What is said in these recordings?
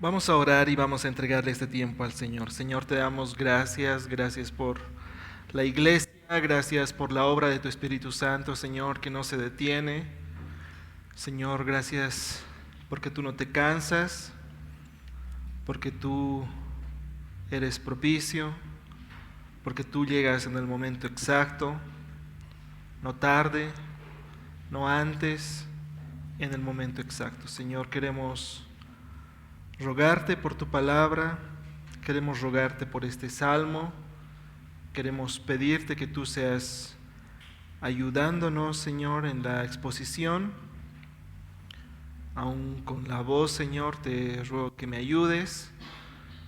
Vamos a orar y vamos a entregarle este tiempo al Señor. Señor, te damos gracias por la iglesia, gracias por la obra de tu Espíritu Santo, Señor, que no se detiene. Señor, gracias porque tú no te cansas, porque tú eres propicio, porque tú llegas en el momento exacto, no tarde, no antes, en el momento exacto. Señor, queremos rogarte por tu palabra, queremos rogarte por este salmo, queremos pedirte que tú seas ayudándonos, Señor, en la exposición. Aún con la voz, Señor, te ruego que me ayudes.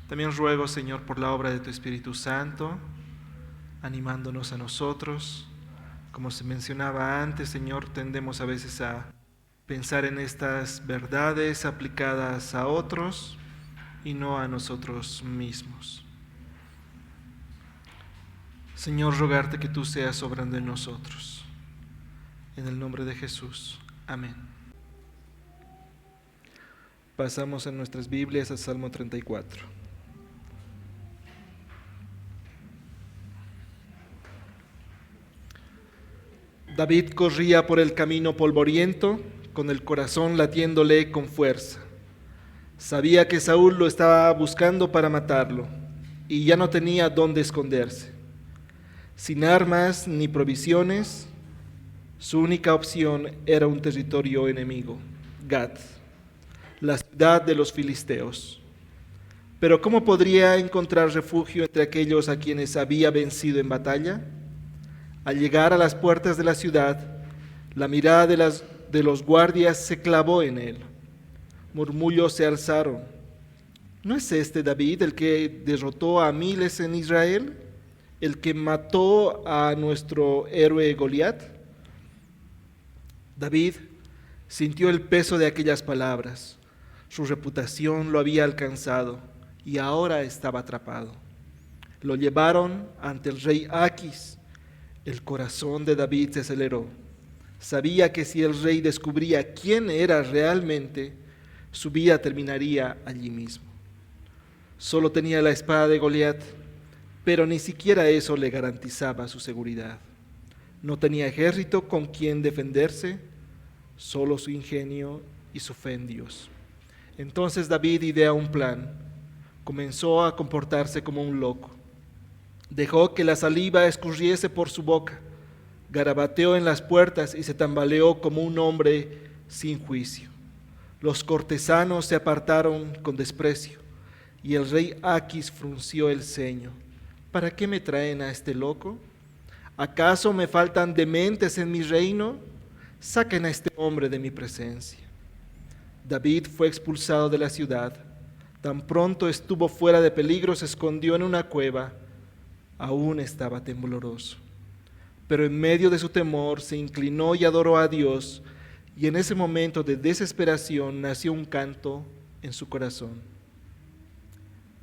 También ruego, Señor, por la obra de tu Espíritu Santo, animándonos a nosotros. Como se mencionaba antes, Señor, tendemos a veces a pensar en estas verdades aplicadas a otros y no a nosotros mismos. Señor, rogarte que tú seas obrando en nosotros. En el nombre de Jesús. Amén. Pasamos en nuestras Biblias al Salmo 34. David corría por el camino polvoriento, con el corazón latiéndole con fuerza. Sabía que Saúl lo estaba buscando para matarlo, y ya no tenía dónde esconderse. Sin armas ni provisiones, su única opción era un territorio enemigo, Gat, la ciudad de los filisteos. Pero ¿cómo podría encontrar refugio entre aquellos a quienes había vencido en batalla? Al llegar a las puertas de la ciudad, la mirada de los guardias se clavó en él. Murmullos se alzaron. ¿No es este David el que derrotó a miles en Israel? ¿El que mató a nuestro héroe Goliat? David sintió el peso de aquellas palabras. Su reputación lo había alcanzado y ahora estaba atrapado. Lo llevaron ante el rey Aquis. El corazón de David se aceleró. Sabía que si el rey descubría quién era realmente, su vida terminaría allí mismo. Solo tenía la espada de Goliat, pero ni siquiera eso le garantizaba su seguridad. No tenía ejército con quien defenderse, solo su ingenio y su fe en Dios. Entonces David idea un plan. Comenzó a comportarse como un loco. Dejó que la saliva escurriese por su boca, garabateó en las puertas y se tambaleó como un hombre sin juicio. Los cortesanos se apartaron con desprecio y el rey Aquis frunció el ceño. ¿Para qué me traen a este loco? ¿Acaso me faltan dementes en mi reino? Saquen a este hombre de mi presencia. David fue expulsado de la ciudad. Tan pronto estuvo fuera de peligro, se escondió en una cueva. Aún estaba tembloroso. Pero en medio de su temor se inclinó y adoró a Dios, y en ese momento de desesperación nació un canto en su corazón.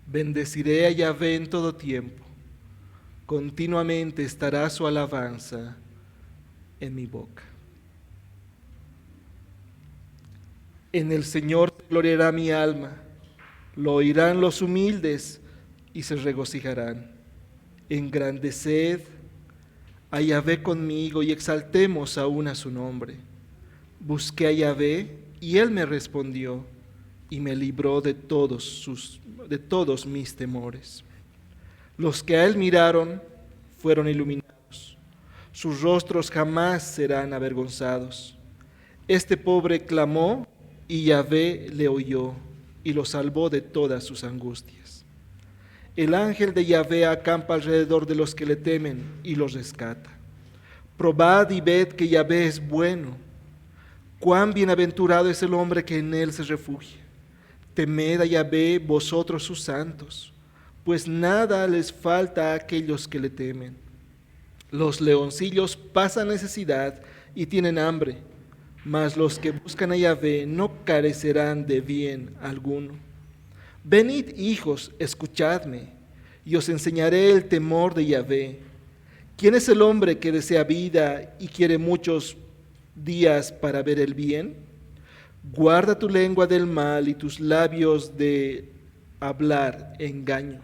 Bendeciré a Yahvé en todo tiempo, continuamente estará su alabanza en mi boca. En el Señor se gloriará mi alma, lo oirán los humildes y se regocijarán. Engrandeced a Yahvé conmigo y exaltemos aún a su nombre. Busqué a Yahvé y él me respondió y me libró de todos mis temores. Los que a él miraron fueron iluminados, sus rostros jamás serán avergonzados. Este pobre clamó y Yahvé le oyó y lo salvó de todas sus angustias. El ángel de Yahvé acampa alrededor de los que le temen y los rescata. Probad y ved que Yahvé es bueno. Cuán bienaventurado es el hombre que en él se refugia. Temed a Yahvé vosotros sus santos, pues nada les falta a aquellos que le temen. Los leoncillos pasan necesidad y tienen hambre, mas los que buscan a Yahvé no carecerán de bien alguno. Venid, hijos, escuchadme, y os enseñaré el temor de Yahvé. ¿Quién es el hombre que desea vida y quiere muchos días para ver el bien? Guarda tu lengua del mal y tus labios de hablar engaño.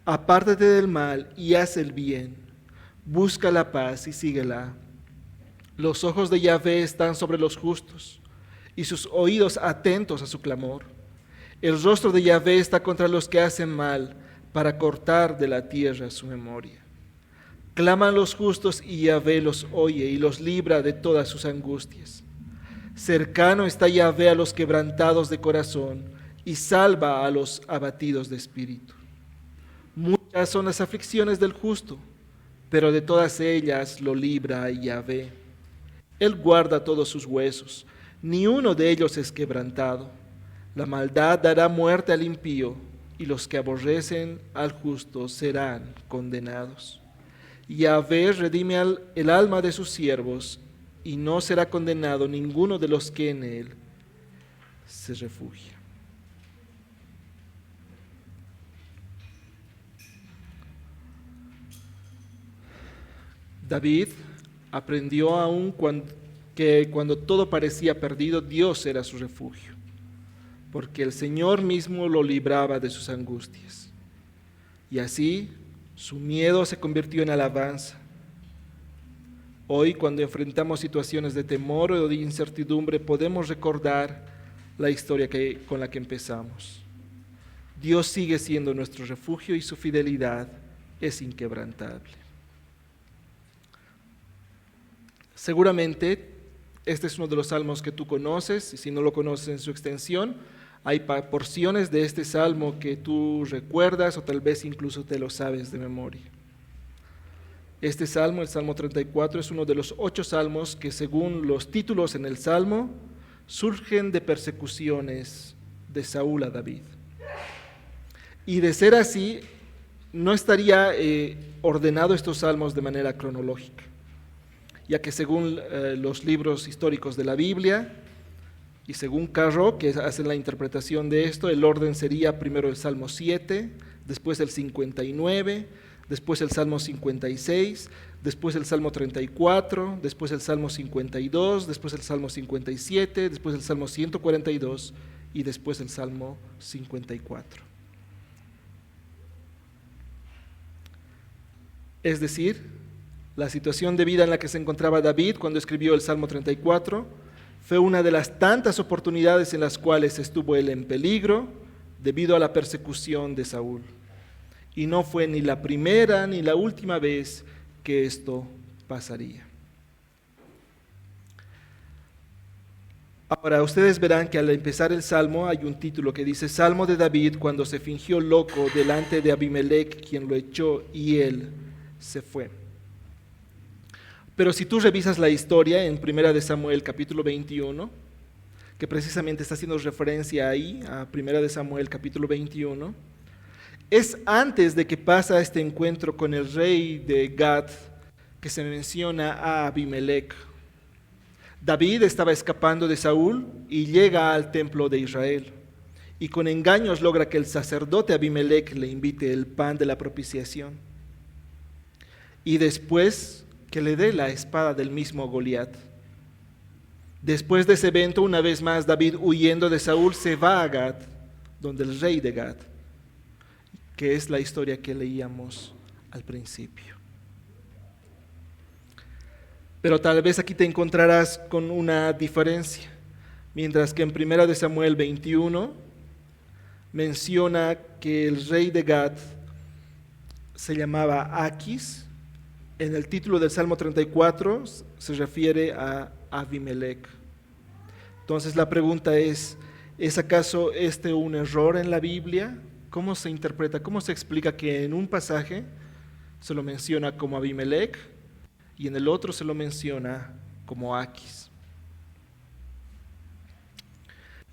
Apártate del mal y haz el bien. Busca la paz y síguela. Los ojos de Yahvé están sobre los justos y sus oídos atentos a su clamor. El rostro de Yahvé está contra los que hacen mal, para cortar de la tierra su memoria. Claman los justos y Yahvé los oye y los libra de todas sus angustias. Cercano está Yahvé a los quebrantados de corazón y salva a los abatidos de espíritu. Muchas son las aflicciones del justo, pero de todas ellas lo libra Yahvé. Él guarda todos sus huesos, ni uno de ellos es quebrantado. La maldad dará muerte al impío, y los que aborrecen al justo serán condenados. Yahvé redime el alma de sus siervos, y no será condenado ninguno de los que en él se refugia. David aprendió aún que cuando todo parecía perdido, Dios era su refugio, porque el Señor mismo lo libraba de sus angustias. Y así su miedo se convirtió en alabanza. Hoy, cuando enfrentamos situaciones de temor o de incertidumbre, podemos recordar la historia con la que empezamos. Dios sigue siendo nuestro refugio y su fidelidad es inquebrantable. Seguramente este es uno de los salmos que tú conoces, y si no lo conoces en su extensión, hay porciones de este salmo que tú recuerdas o tal vez incluso te lo sabes de memoria. Este salmo, el Salmo 34, es uno de los 8 salmos que, según los títulos en el salmo, surgen de persecuciones de Saúl a David. Y de ser así, no estaría ordenado estos salmos de manera cronológica, ya que según los libros históricos de la Biblia y según Carro, que hacen la interpretación de esto, el orden sería primero el Salmo 7, después el 59, después el Salmo 56, después el Salmo 34, después el Salmo 52, después el Salmo 57, después el Salmo 142 y después el Salmo 54. Es decir, la situación de vida en la que se encontraba David cuando escribió el Salmo 34 fue una de las tantas oportunidades en las cuales estuvo él en peligro debido a la persecución de Saúl. Y no fue ni la primera ni la última vez que esto pasaría. Ahora, ustedes verán que al empezar el Salmo hay un título que dice Salmo de David cuando se fingió loco delante de Abimelech, quien lo echó y él se fue. Pero si tú revisas la historia en 1 de Samuel capítulo 21, que precisamente está haciendo referencia ahí a 1 de Samuel capítulo 21, es antes de que pasa este encuentro con el rey de Gad que se menciona a Abimelech. David estaba escapando de Saúl y llega al templo de Israel, y con engaños logra que el sacerdote Abimelech le invite el pan de la propiciación, y después que le dé la espada del mismo Goliat. Después de ese evento, una vez más, David, huyendo de Saúl, se va a Gad, donde el rey de Gad, que es la historia que leíamos al principio. Pero tal vez aquí te encontrarás con una diferencia. Mientras que en 1 de Samuel 21 menciona que el rey de Gad se llamaba Aquis, en el título del Salmo 34 se refiere a Abimelech. Entonces la pregunta ¿es acaso este un error en la Biblia? ¿Cómo se interpreta, cómo se explica que en un pasaje se lo menciona como Abimelech y en el otro se lo menciona como Aquis?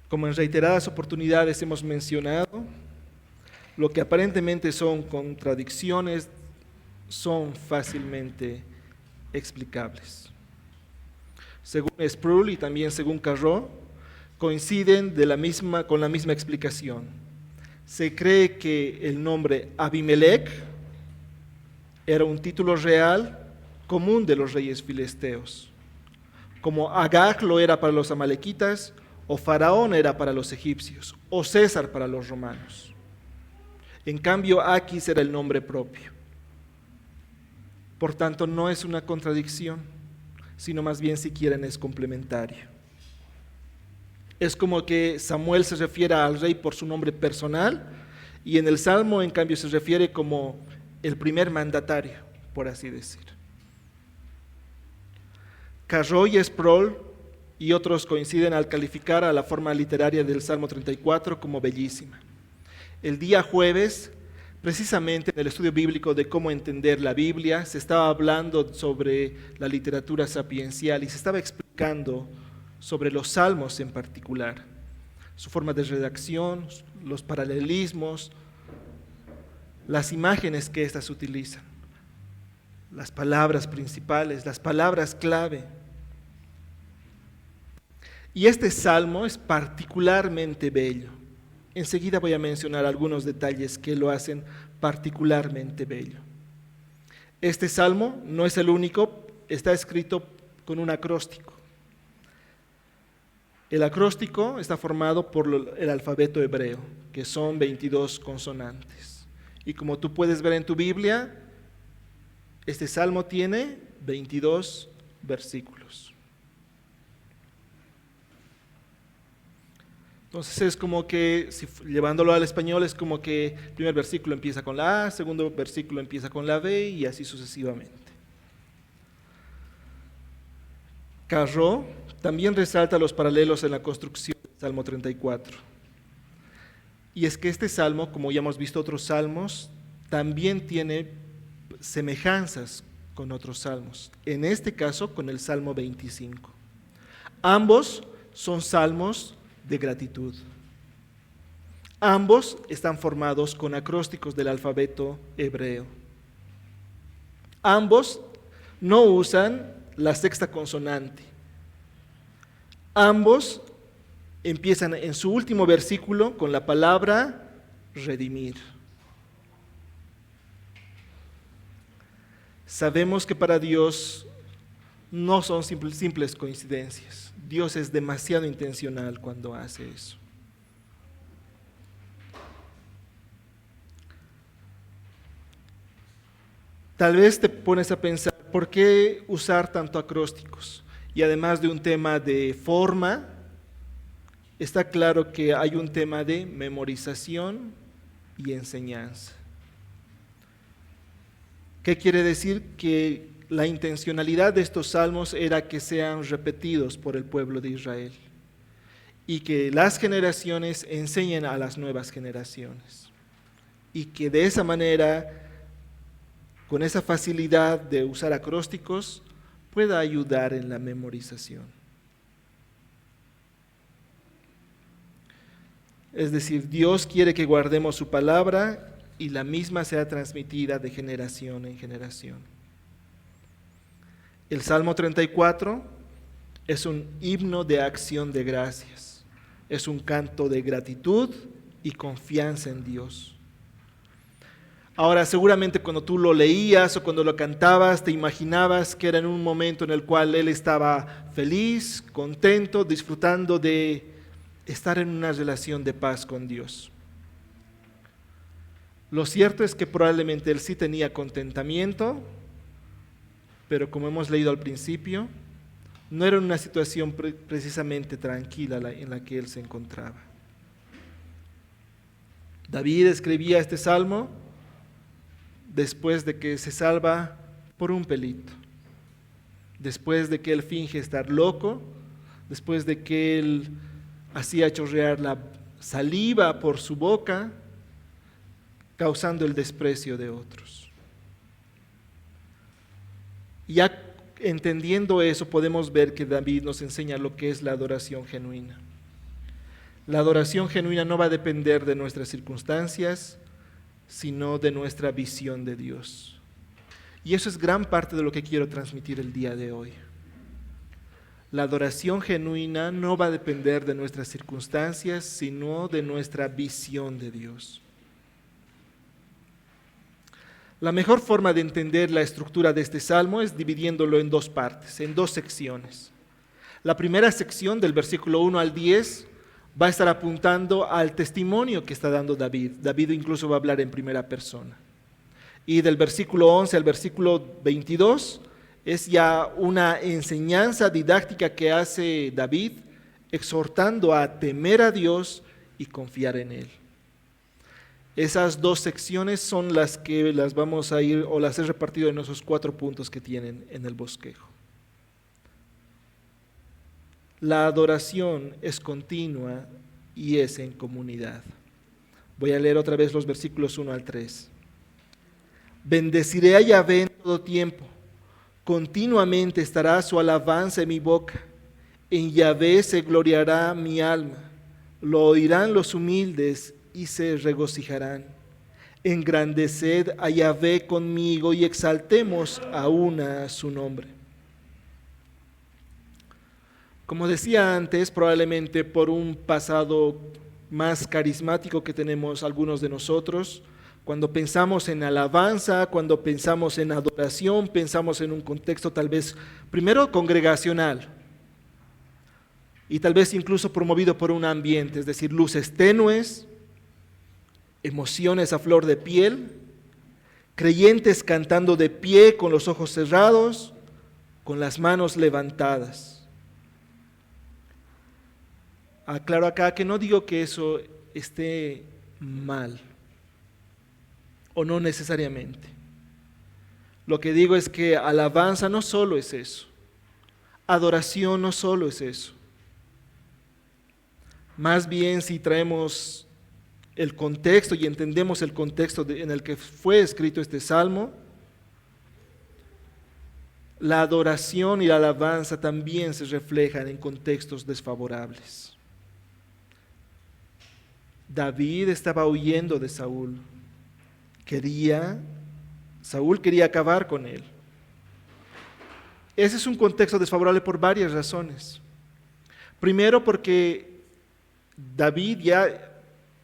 Como en reiteradas oportunidades hemos mencionado, lo que aparentemente son contradicciones son fácilmente explicables. Según Sproul y también según Carro, coinciden con la misma explicación. Se cree que el nombre Abimelech era un título real común de los reyes filisteos, como Agag lo era para los amalequitas o Faraón era para los egipcios, o César para los romanos. En cambio, Aquis era el nombre propio. Por tanto, no es una contradicción, sino más bien, si quieren, es complementario. Es como que Samuel se refiere al rey por su nombre personal, y en el Salmo, en cambio, se refiere como el primer mandatario, por así decir. Carroll y Sproul y otros coinciden al calificar a la forma literaria del Salmo 34 como bellísima. El día jueves, precisamente en el estudio bíblico de cómo entender la Biblia, se estaba hablando sobre la literatura sapiencial y se estaba explicando sobre los salmos en particular, su forma de redacción, los paralelismos, las imágenes que éstas utilizan, las palabras principales, las palabras clave. Y este salmo es particularmente bello. Enseguida voy a mencionar algunos detalles que lo hacen particularmente bello. Este salmo no es el único, está escrito con un acróstico. El acróstico está formado por el alfabeto hebreo, que son 22 consonantes. Y como tú puedes ver en tu Biblia, este salmo tiene 22 versículos. Entonces es como que, llevándolo al español, es como que el primer versículo empieza con la A, segundo versículo empieza con la B y así sucesivamente. Carro también resalta los paralelos en la construcción del Salmo 34. Y es que este salmo, como ya hemos visto otros salmos, también tiene semejanzas con otros salmos. En este caso, con el Salmo 25. Ambos son salmos de gratitud. Ambos están formados con acrósticos del alfabeto hebreo. Ambos no usan la sexta consonante. Ambos empiezan en su último versículo con la palabra redimir. Sabemos que para Dios no son simples coincidencias. Dios es demasiado intencional cuando hace eso. Tal vez te pones a pensar, ¿por qué usar tanto acrósticos? Y además de un tema de forma, está claro que hay un tema de memorización y enseñanza. ¿Qué quiere decir? Que la intencionalidad de estos salmos era que sean repetidos por el pueblo de Israel y que las generaciones enseñen a las nuevas generaciones y que de esa manera, con esa facilidad de usar acrósticos, pueda ayudar en la memorización. Es decir, Dios quiere que guardemos su palabra y la misma sea transmitida de generación en generación. El Salmo 34 es un himno de acción de gracias, es un canto de gratitud y confianza en Dios. Ahora, seguramente cuando tú lo leías o cuando lo cantabas, te imaginabas que era en un momento en el cual él estaba feliz, contento, disfrutando de estar en una relación de paz con Dios. Lo cierto es que probablemente él sí tenía contentamiento, pero como hemos leído al principio, no era una situación precisamente tranquila en la que él se encontraba. David escribía este salmo después de que se salva por un pelito, después de que él finge estar loco, después de que él hacía chorrear la saliva por su boca, causando el desprecio de otros. Ya entendiendo eso, podemos ver que David nos enseña lo que es la adoración genuina. La adoración genuina no va a depender de nuestras circunstancias, sino de nuestra visión de Dios. Y eso es gran parte de lo que quiero transmitir el día de hoy. La adoración genuina no va a depender de nuestras circunstancias, sino de nuestra visión de Dios. La mejor forma de entender la estructura de este salmo es dividiéndolo en dos partes, en dos secciones. La primera sección del versículo 1 al 10 va a estar apuntando al testimonio que está dando David. David incluso va a hablar en primera persona. Y del versículo 11 al versículo 22 es ya una enseñanza didáctica que hace David, exhortando a temer a Dios y confiar en Él. Esas dos secciones son las que las vamos a ir, o las he repartido en esos 4 puntos que tienen en el bosquejo. La adoración es continua y es en comunidad. Voy a leer otra vez los versículos 1 al 3. Bendeciré a Yahvé en todo tiempo, continuamente estará su alabanza en mi boca. En Yahvé se gloriará mi alma, lo oirán los humildes y se regocijarán. Engrandeced a Yahvé conmigo y exaltemos aún a su nombre. Como decía antes, probablemente por un pasado más carismático que tenemos algunos de nosotros, cuando pensamos en alabanza, cuando pensamos en adoración, pensamos en un contexto tal vez primero congregacional y tal vez incluso promovido por un ambiente, es decir, luces tenues, emociones a flor de piel, creyentes cantando de pie con los ojos cerrados, con las manos levantadas. Aclaro acá que no digo que eso esté mal, o no necesariamente. Lo que digo es que alabanza no solo es eso, adoración no solo es eso. Más bien, si traemos el contexto y entendemos el contexto en el que fue escrito este salmo, la adoración y la alabanza también se reflejan en contextos desfavorables. David estaba huyendo de Saúl. Saúl quería acabar con él. Ese es un contexto desfavorable por varias razones. Primero, porque David ya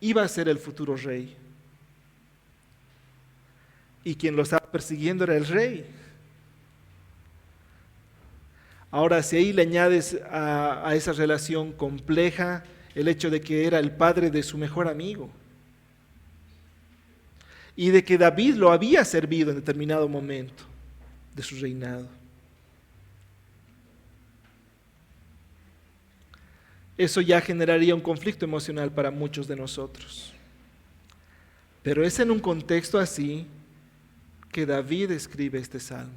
iba a ser el futuro rey. Y quien lo estaba persiguiendo era el rey. Ahora, si ahí le añades a esa relación compleja el hecho de que era el padre de su mejor amigo y de que David lo había servido en determinado momento de su reinado. Eso ya generaría un conflicto emocional para muchos de nosotros. Pero es en un contexto así que David escribe este salmo.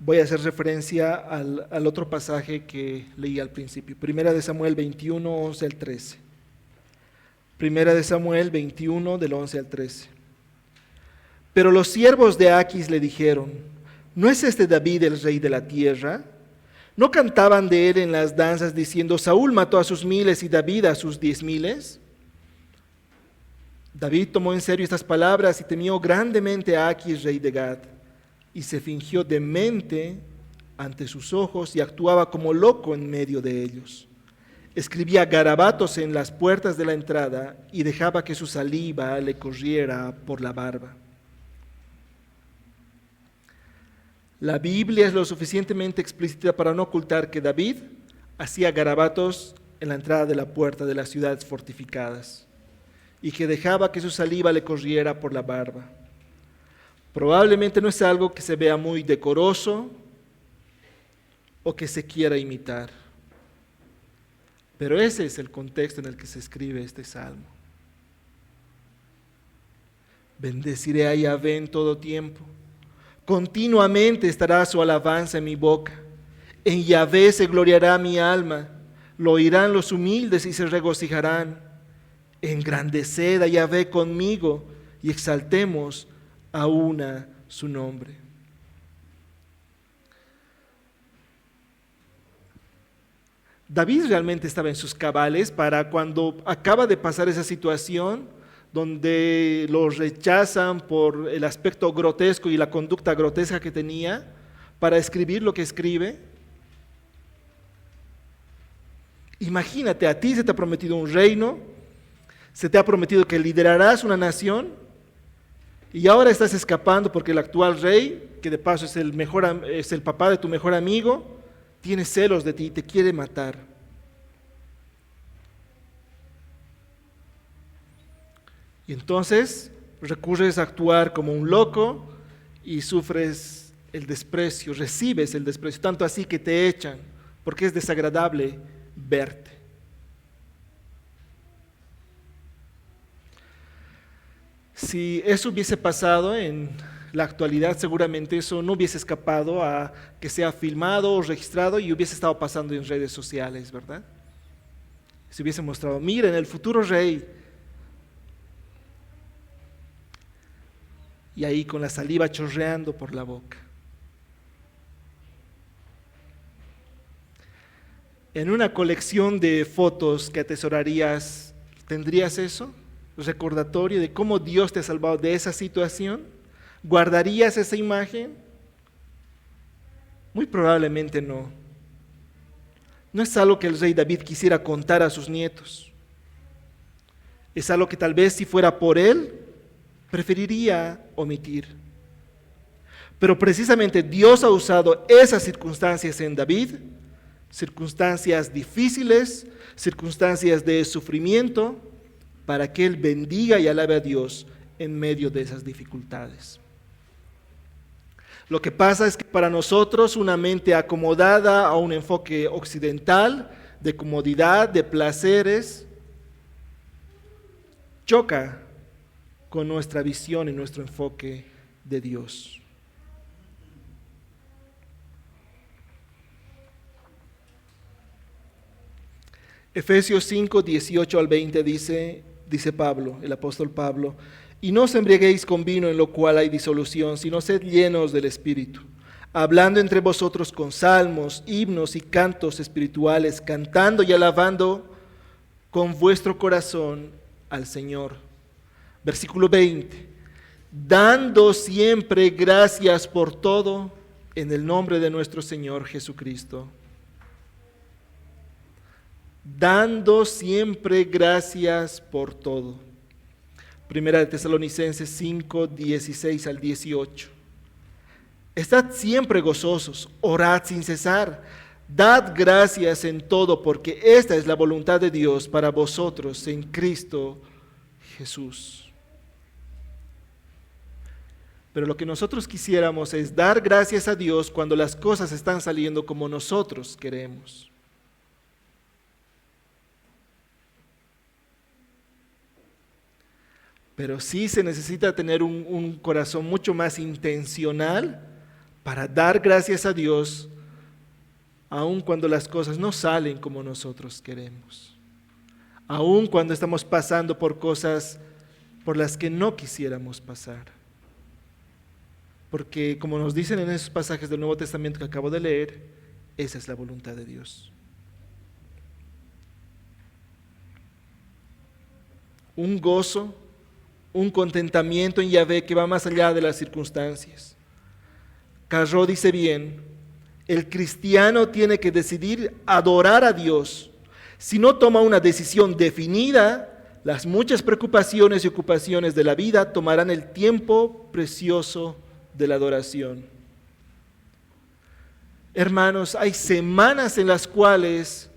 Voy a hacer referencia al otro pasaje que leí al principio. Primera de Samuel 21, 11 al 13. Primera de Samuel 21, del 11 al 13. Pero los siervos de Aquis le dijeron: ¿no es este David el rey de la tierra? ¿No cantaban de él en las danzas diciendo: Saúl mató a sus 1000 y David a sus 10,000? David tomó en serio estas palabras y temió grandemente a Aquis, rey de Gad, y se fingió demente ante sus ojos y actuaba como loco en medio de ellos. Escribía garabatos en las puertas de la entrada y dejaba que su saliva le corriera por la barba. La Biblia es lo suficientemente explícita para no ocultar que David hacía garabatos en la entrada de la puerta de las ciudades fortificadas y que dejaba que su saliva le corriera por la barba. Probablemente no es algo que se vea muy decoroso o que se quiera imitar, pero ese es el contexto en el que se escribe este salmo. Bendeciré a Yahvé en todo tiempo. Continuamente estará su alabanza en mi boca. En Yahvé se gloriará mi alma. Lo oirán los humildes y se regocijarán. Engrandeced a Yahvé conmigo y exaltemos aún a su nombre. David realmente estaba en sus cabales para cuando acaba de pasar esa situación donde lo rechazan por el aspecto grotesco y la conducta grotesca que tenía, para escribir lo que escribe. Imagínate, a ti se te ha prometido un reino, se te ha prometido que liderarás una nación, Y ahora estás escapando porque el actual rey, que de paso es es el papá de tu mejor amigo, tiene celos de ti y te quiere matar. Y entonces recurres a actuar como un loco y sufres el desprecio, recibes el desprecio, tanto así que te echan, porque es desagradable verte. Si eso hubiese pasado en la actualidad, seguramente eso no hubiese escapado a que sea filmado o registrado y hubiese estado pasando en redes sociales, ¿verdad? Se hubiese mostrado, miren, el futuro rey. Y ahí con la saliva chorreando por la boca. En una colección de fotos que atesorarías, ¿tendrías eso? Recordatorio de cómo Dios te ha salvado de esa situación. ¿Guardarías esa imagen? Muy probablemente no. No es algo que el rey David quisiera contar a sus nietos. Es algo que tal vez si fuera por él, preferiría omitir. Pero precisamente Dios ha usado esas circunstancias en David, circunstancias difíciles, circunstancias de sufrimiento, para que él bendiga y alabe a Dios en medio de esas dificultades. Lo que pasa es que para nosotros una mente acomodada a un enfoque occidental, de comodidad, de placeres, choca con nuestra visión y nuestro enfoque de Dios. Efesios 5, 18 al 20 dice Pablo, el apóstol Pablo, y no os embriaguéis con vino en lo cual hay disolución, sino sed llenos del Espíritu, hablando entre vosotros con salmos, himnos y cantos espirituales, cantando y alabando con vuestro corazón al Señor. Versículo 20, dando siempre gracias por todo en el nombre de nuestro Señor Jesucristo. Dando siempre gracias por todo. Primera de Tesalonicenses 5, 16 al 18. Estad siempre gozosos, orad sin cesar, dad gracias en todo, porque esta es la voluntad de Dios para vosotros en Cristo Jesús. Pero lo que nosotros quisiéramos es dar gracias a Dios cuando las cosas están saliendo como nosotros queremos. Pero sí se necesita tener un corazón mucho más intencional para dar gracias a Dios, aun cuando las cosas no salen como nosotros queremos. Aun cuando estamos pasando por cosas por las que no quisiéramos pasar. Porque como nos dicen en esos pasajes del Nuevo Testamento que acabo de leer, esa es la voluntad de Dios. Un gozo, un contentamiento en Yahvé que va más allá de las circunstancias. Carro dice bien, el cristiano tiene que decidir adorar a Dios. Si no toma una decisión definida, las muchas preocupaciones y ocupaciones de la vida tomarán el tiempo precioso de la adoración. Hermanos, hay semanas en las cuales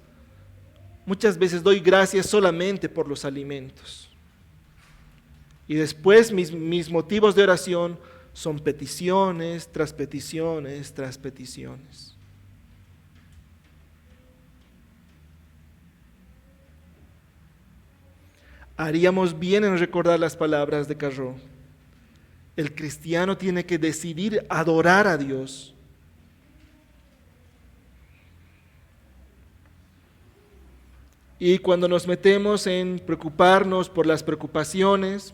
muchas veces doy gracias solamente por los alimentos. Y después mis motivos de oración son peticiones tras peticiones tras peticiones. Haríamos bien en recordar las palabras de Carro. El cristiano tiene que decidir adorar a Dios. Y cuando nos metemos en preocuparnos por las preocupaciones,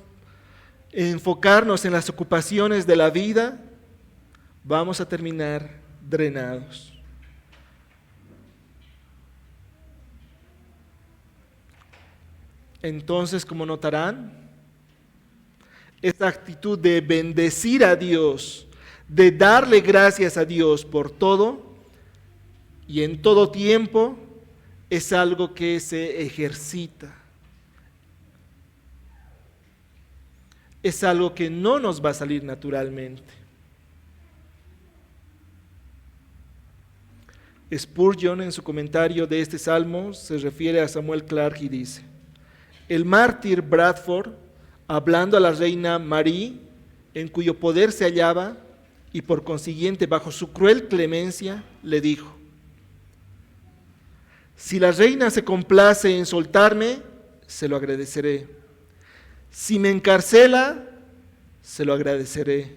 enfocarnos en las ocupaciones de la vida, vamos a terminar drenados. Entonces, como notarán, esta actitud de bendecir a Dios, de darle gracias a Dios por todo y en todo tiempo, es algo que se ejercita. es algo que no nos va a salir naturalmente. Spurgeon, en su comentario de este salmo, se refiere a Samuel Clarke y dice: el mártir Bradford, hablando a la reina Marie, en cuyo poder se hallaba, y por consiguiente bajo su cruel clemencia, le dijo: si la reina se complace en soltarme, se lo agradeceré. Si me encarcela, se lo agradeceré.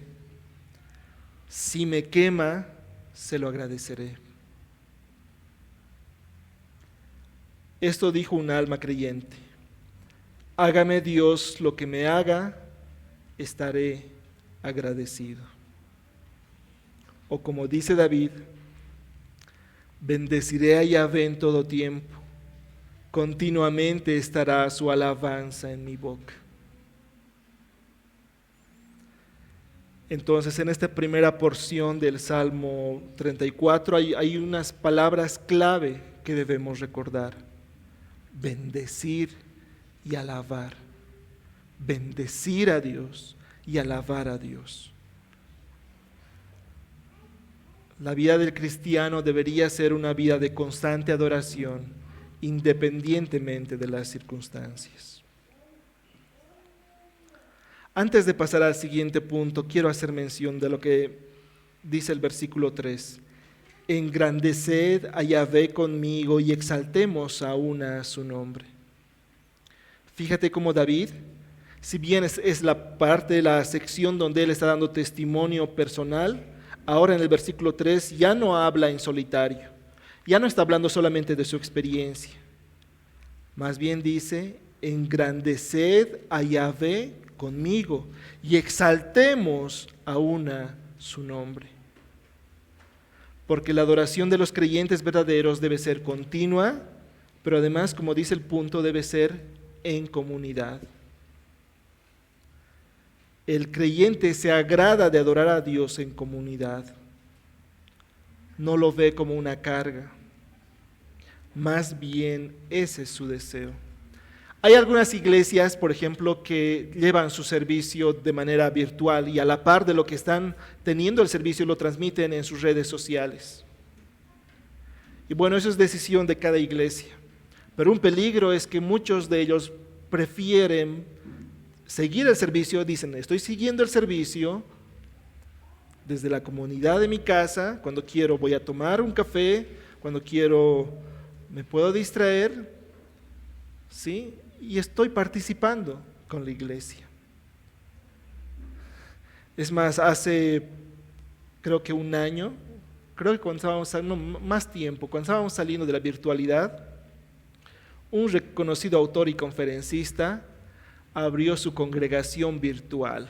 Si me quema, se lo agradeceré. Esto dijo un alma creyente: hágame Dios lo que me haga, estaré agradecido. O como dice David: bendeciré a Yahvé en todo tiempo, continuamente estará su alabanza en mi boca. Entonces, en esta primera porción del Salmo 34 hay unas palabras clave que debemos recordar: bendecir y alabar. Bendecir a Dios y alabar a Dios. La vida del cristiano debería ser una vida de constante adoración, independientemente de las circunstancias. Antes de pasar al siguiente punto, quiero hacer mención de lo que dice el versículo 3. Engrandeced a Yahvé conmigo y exaltemos aún a su nombre. Fíjate cómo David, si bien es la parte de la sección donde él está dando testimonio personal, ahora en el versículo 3 ya no habla en solitario, ya no está hablando solamente de su experiencia, más bien dice: engrandeced a Yahvé conmigo y exaltemos aún a su nombre. Porque la adoración de los creyentes verdaderos debe ser continua, pero además, como dice el punto, debe ser en comunidad. El creyente se agrada de adorar a Dios en comunidad. No lo ve como una carga. Más bien, ese es su deseo. Hay algunas iglesias, por ejemplo, que llevan su servicio de manera virtual y a la par de lo que están teniendo el servicio lo transmiten en sus redes sociales. Y bueno, eso es decisión de cada iglesia. Pero un peligro es que muchos de ellos prefieren seguir el servicio, dicen: estoy siguiendo el servicio desde la comunidad de mi casa, cuando quiero voy a tomar un café, cuando quiero me puedo distraer, ¿sí? Y estoy participando con la iglesia. Es más, hace creo que un año, creo que cuando estábamos, no, más tiempo, cuando estábamos saliendo de la virtualidad, un reconocido autor y conferencista abrió su congregación virtual.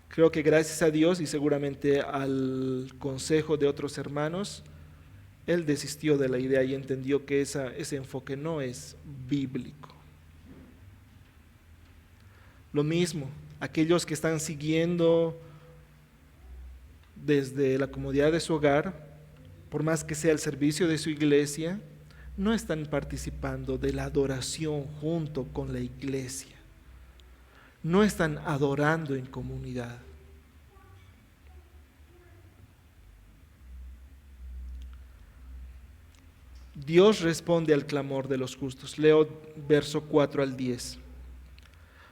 Creo que gracias a Dios y seguramente al consejo de otros hermanos, él desistió de la idea y entendió que ese enfoque no es bíblico. Lo mismo, aquellos que están siguiendo desde la comodidad de su hogar, por más que sea el servicio de su iglesia, no están participando de la adoración junto con la iglesia. No están adorando en comunidad. Dios responde al clamor de los justos. Leo verso 4 al 10.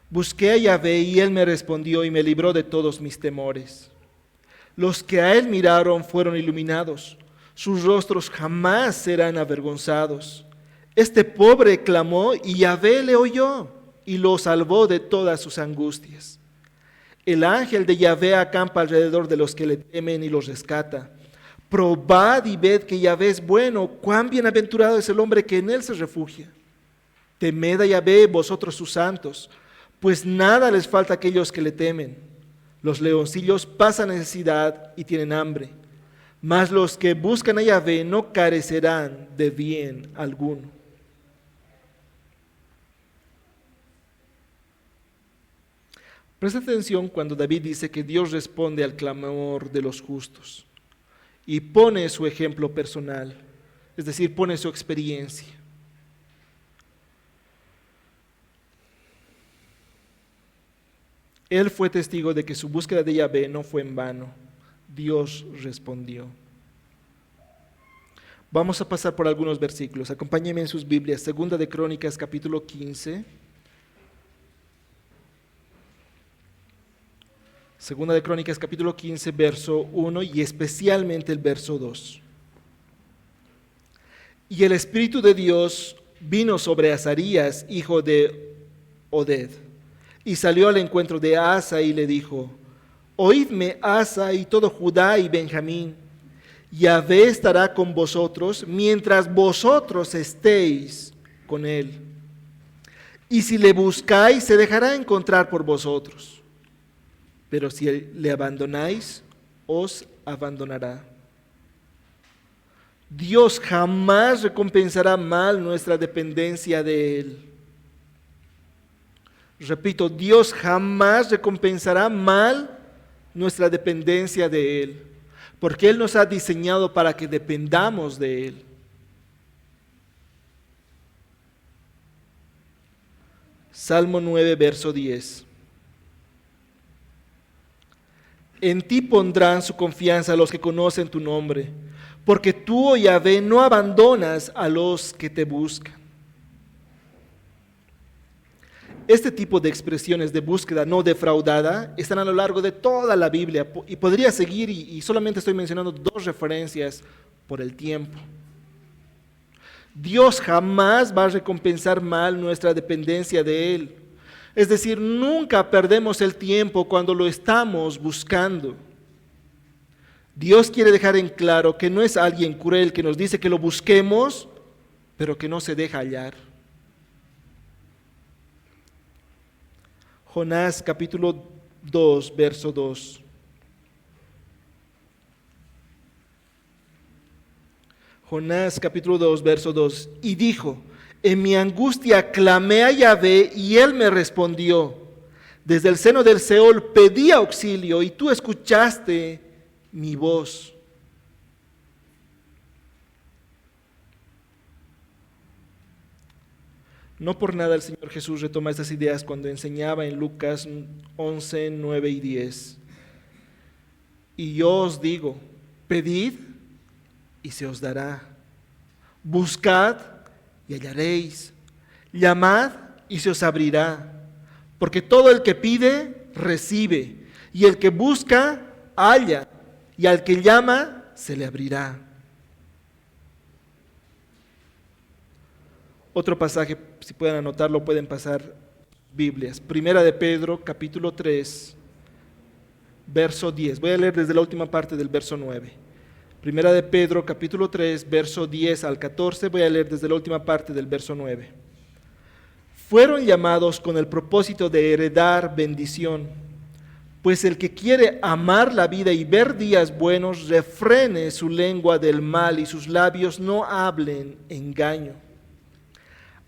Busqué a Yahvé y él me respondió y me libró de todos mis temores. Los que a él miraron fueron iluminados. Sus rostros jamás serán avergonzados. Este pobre clamó y Yahvé le oyó y lo salvó de todas sus angustias. El ángel de Yahvé acampa alrededor de los que le temen y los rescata. Probad y ved que Yahvé es bueno, cuán bienaventurado es el hombre que en él se refugia. Temed a Yahvé vosotros sus santos, pues nada les falta a aquellos que le temen. Los leoncillos pasan necesidad y tienen hambre, mas los que buscan a Yahvé no carecerán de bien alguno. Presta atención cuando David dice que Dios responde al clamor de los justos y pone su ejemplo personal, es decir, pone su experiencia. Él fue testigo de que su búsqueda de Yahvé no fue en vano. Dios respondió. Vamos a pasar por algunos versículos. Acompáñenme en sus Biblias. Segunda de Crónicas, capítulo 15. Segunda de Crónicas, capítulo 15, verso 1 y especialmente el verso 2. Y el Espíritu de Dios vino sobre Azarías, hijo de Oded, y salió al encuentro de Asa y le dijo: Oídme, Asa y todo Judá y Benjamín, Yahvé estará con vosotros mientras vosotros estéis con él. Y si le buscáis, se dejará encontrar por vosotros. Pero si le abandonáis, os abandonará. Dios jamás recompensará mal nuestra dependencia de Él. Repito, Dios jamás recompensará mal nuestra dependencia de Él, porque Él nos ha diseñado para que dependamos de Él. Salmo 9, verso 10. En ti pondrán su confianza los que conocen tu nombre, porque tú, oh Yahvé, no abandonas a los que te buscan. Este tipo de expresiones de búsqueda no defraudada están a lo largo de toda la Biblia y podría seguir y solamente estoy mencionando dos referencias por el tiempo. Dios jamás va a recompensar mal nuestra dependencia de Él. Es decir, nunca perdemos el tiempo cuando lo estamos buscando. Dios quiere dejar en claro que no es alguien cruel que nos dice que lo busquemos, pero que no se deja hallar. Jonás capítulo 2, verso 2. Jonás capítulo 2, verso 2. Y dijo: en mi angustia clamé a Yahvé y él me respondió. Desde el seno del Seol pedí auxilio y tú escuchaste mi voz. No por nada el Señor Jesús retoma estas ideas cuando enseñaba en Lucas 11, 9 y 10. Y yo os digo, pedid y se os dará. Buscad y hallaréis. Llamad y se os abrirá. Porque todo el que pide, recibe. Y el que busca, halla. Y al que llama, se le abrirá. Otro pasaje, si pueden anotarlo, pueden pasar Biblias. Primera de Pedro, capítulo 3, verso 10. Voy a leer desde la última parte del verso 9. Primera de Pedro, capítulo 3, verso 10 al 14. Voy a leer desde la última parte del verso 9. Fueron llamados con el propósito de heredar bendición, pues el que quiere amar la vida y ver días buenos, refrene su lengua del mal y sus labios no hablen engaño.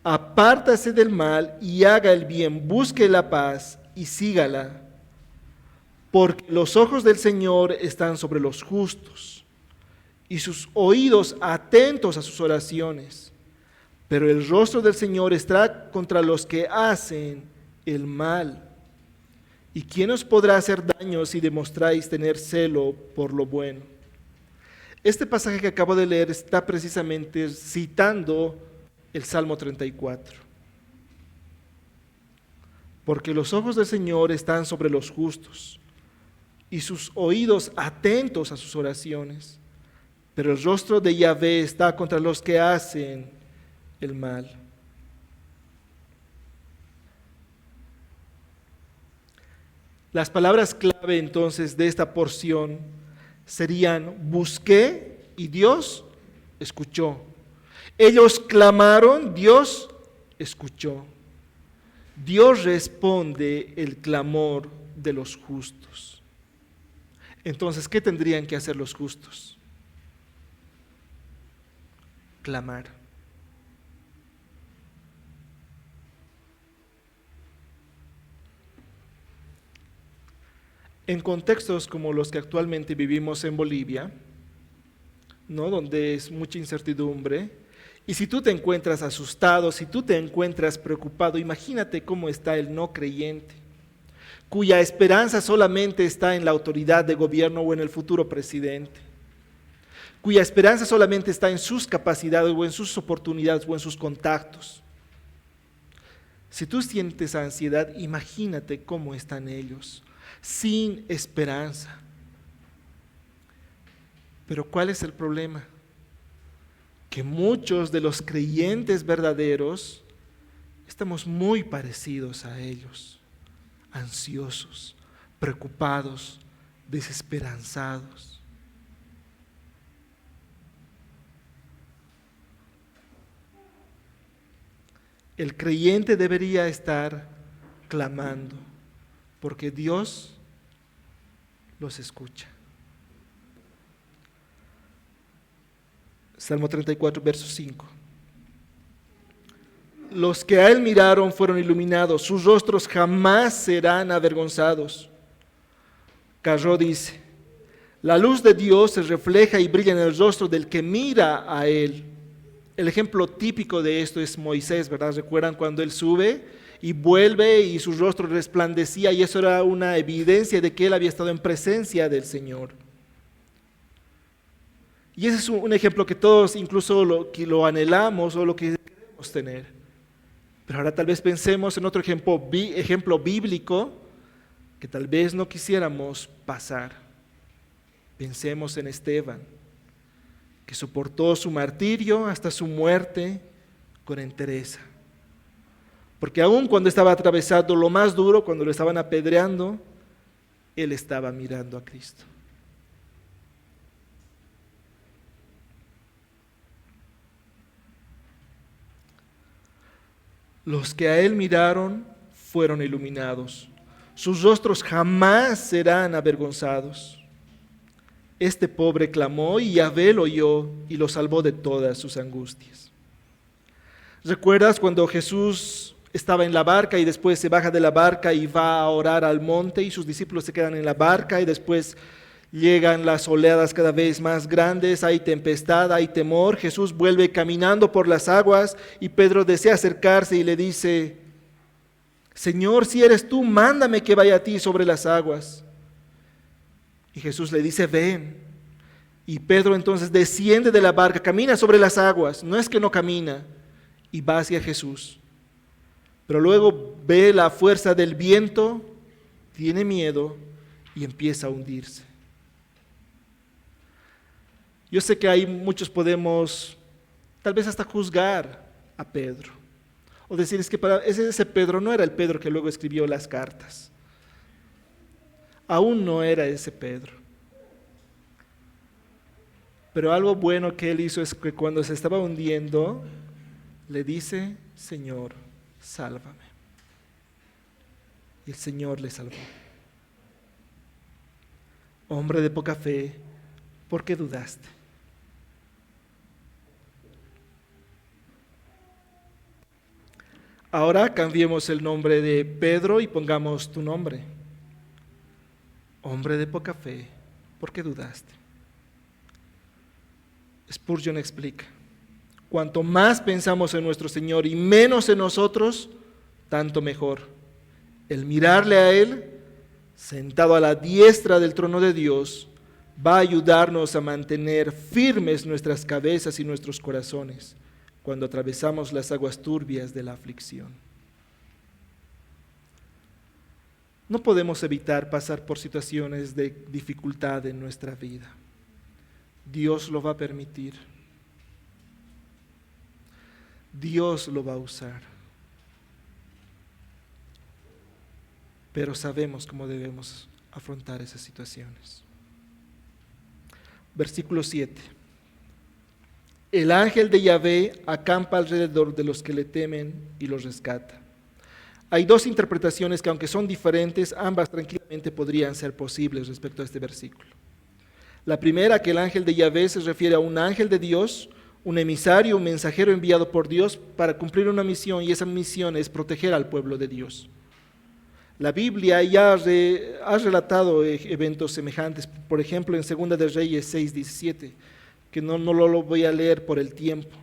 Apártase del mal y haga el bien, busque la paz y sígala, porque los ojos del Señor están sobre los justos y sus oídos atentos a sus oraciones, pero el rostro del Señor está contra los que hacen el mal. ¿Y quién os podrá hacer daño si demostráis tener celo por lo bueno? Este pasaje que acabo de leer está precisamente citando el Salmo 34. Porque los ojos del Señor están sobre los justos y sus oídos atentos a sus oraciones, pero el rostro de Yahvé está contra los que hacen el mal. Las palabras clave entonces de esta porción serían: busqué y Dios escuchó. Ellos clamaron, Dios escuchó. Dios responde el clamor de los justos. Entonces, ¿qué tendrían que hacer los justos? Clamar. En contextos como los que actualmente vivimos en Bolivia, ¿no?, donde es mucha incertidumbre, y si tú te encuentras asustado, si tú te encuentras preocupado, imagínate cómo está el no creyente. cuya esperanza solamente está en la autoridad de gobierno o en el futuro presidente, cuya esperanza solamente está en sus capacidades o en sus oportunidades o en sus contactos. Si tú sientes ansiedad, imagínate cómo están ellos, sin esperanza. Pero ¿cuál es el problema? Que muchos de los creyentes verdaderos estamos muy parecidos a ellos, ansiosos, preocupados, desesperanzados. El creyente debería estar clamando, porque Dios los escucha. Salmo 34, verso 5. Los que a él miraron fueron iluminados, sus rostros jamás serán avergonzados. Carró dice, la luz de Dios se refleja y brilla en el rostro del que mira a él. El ejemplo típico de esto es Moisés, ¿verdad? ¿Recuerdan cuando él sube y vuelve y su rostro resplandecía? Y eso era una evidencia de que él había estado en presencia del Señor. Y ese es un ejemplo que todos incluso lo anhelamos o lo que queremos tener. Pero ahora tal vez pensemos en otro ejemplo bíblico que tal vez no quisiéramos pasar. Pensemos en Esteban, que soportó su martirio hasta su muerte con entereza. Porque aún cuando estaba atravesando lo más duro, cuando lo estaban apedreando, él estaba mirando a Cristo. Los que a él miraron fueron iluminados. Sus rostros jamás serán avergonzados. Este pobre clamó y Yahvé lo oyó y lo salvó de todas sus angustias. ¿Recuerdas cuando Jesús estaba en la barca y después se baja de la barca y va a orar al monte y sus discípulos se quedan en la barca y después llegan las oleadas cada vez más grandes, hay tempestad, hay temor, Jesús vuelve caminando por las aguas y Pedro desea acercarse y le dice, Señor, si eres tú, mándame que vaya a ti sobre las aguas. Y Jesús le dice, ven. Y Pedro entonces desciende de la barca, camina sobre las aguas, no es que no camina, y va hacia Jesús. Pero luego ve la fuerza del viento, tiene miedo y empieza a hundirse. Yo sé que ahí muchos podemos tal vez hasta juzgar a Pedro, o decir, es que ese Pedro no era el Pedro que luego escribió las cartas. Aún no era ese Pedro. Pero algo bueno que él hizo es que cuando se estaba hundiendo, le dice, Señor, sálvame. Y el Señor le salvó. Hombre de poca fe, ¿por qué dudaste? Ahora cambiemos el nombre de Pedro y pongamos tu nombre. Hombre de poca fe, ¿por qué dudaste? Spurgeon explica, cuanto más pensamos en nuestro Señor y menos en nosotros, tanto mejor. El mirarle a Él, sentado a la diestra del trono de Dios, va a ayudarnos a mantener firmes nuestras cabezas y nuestros corazones cuando atravesamos las aguas turbias de la aflicción. No podemos evitar pasar por situaciones de dificultad en nuestra vida. Dios lo va a permitir. Dios lo va a usar. Pero sabemos cómo debemos afrontar esas situaciones. Versículo 7. El ángel de Yahvé acampa alrededor de los que le temen y los rescata. Hay dos interpretaciones que, aunque son diferentes, ambas tranquilamente podrían ser posibles respecto a este versículo. La primera, que el ángel de Yahvé se refiere a un ángel de Dios, un emisario, un mensajero enviado por Dios para cumplir una misión, y esa misión es proteger al pueblo de Dios. La Biblia ya ha relatado eventos semejantes, por ejemplo en 2 de Reyes 6:17, que no lo voy a leer por el tiempo.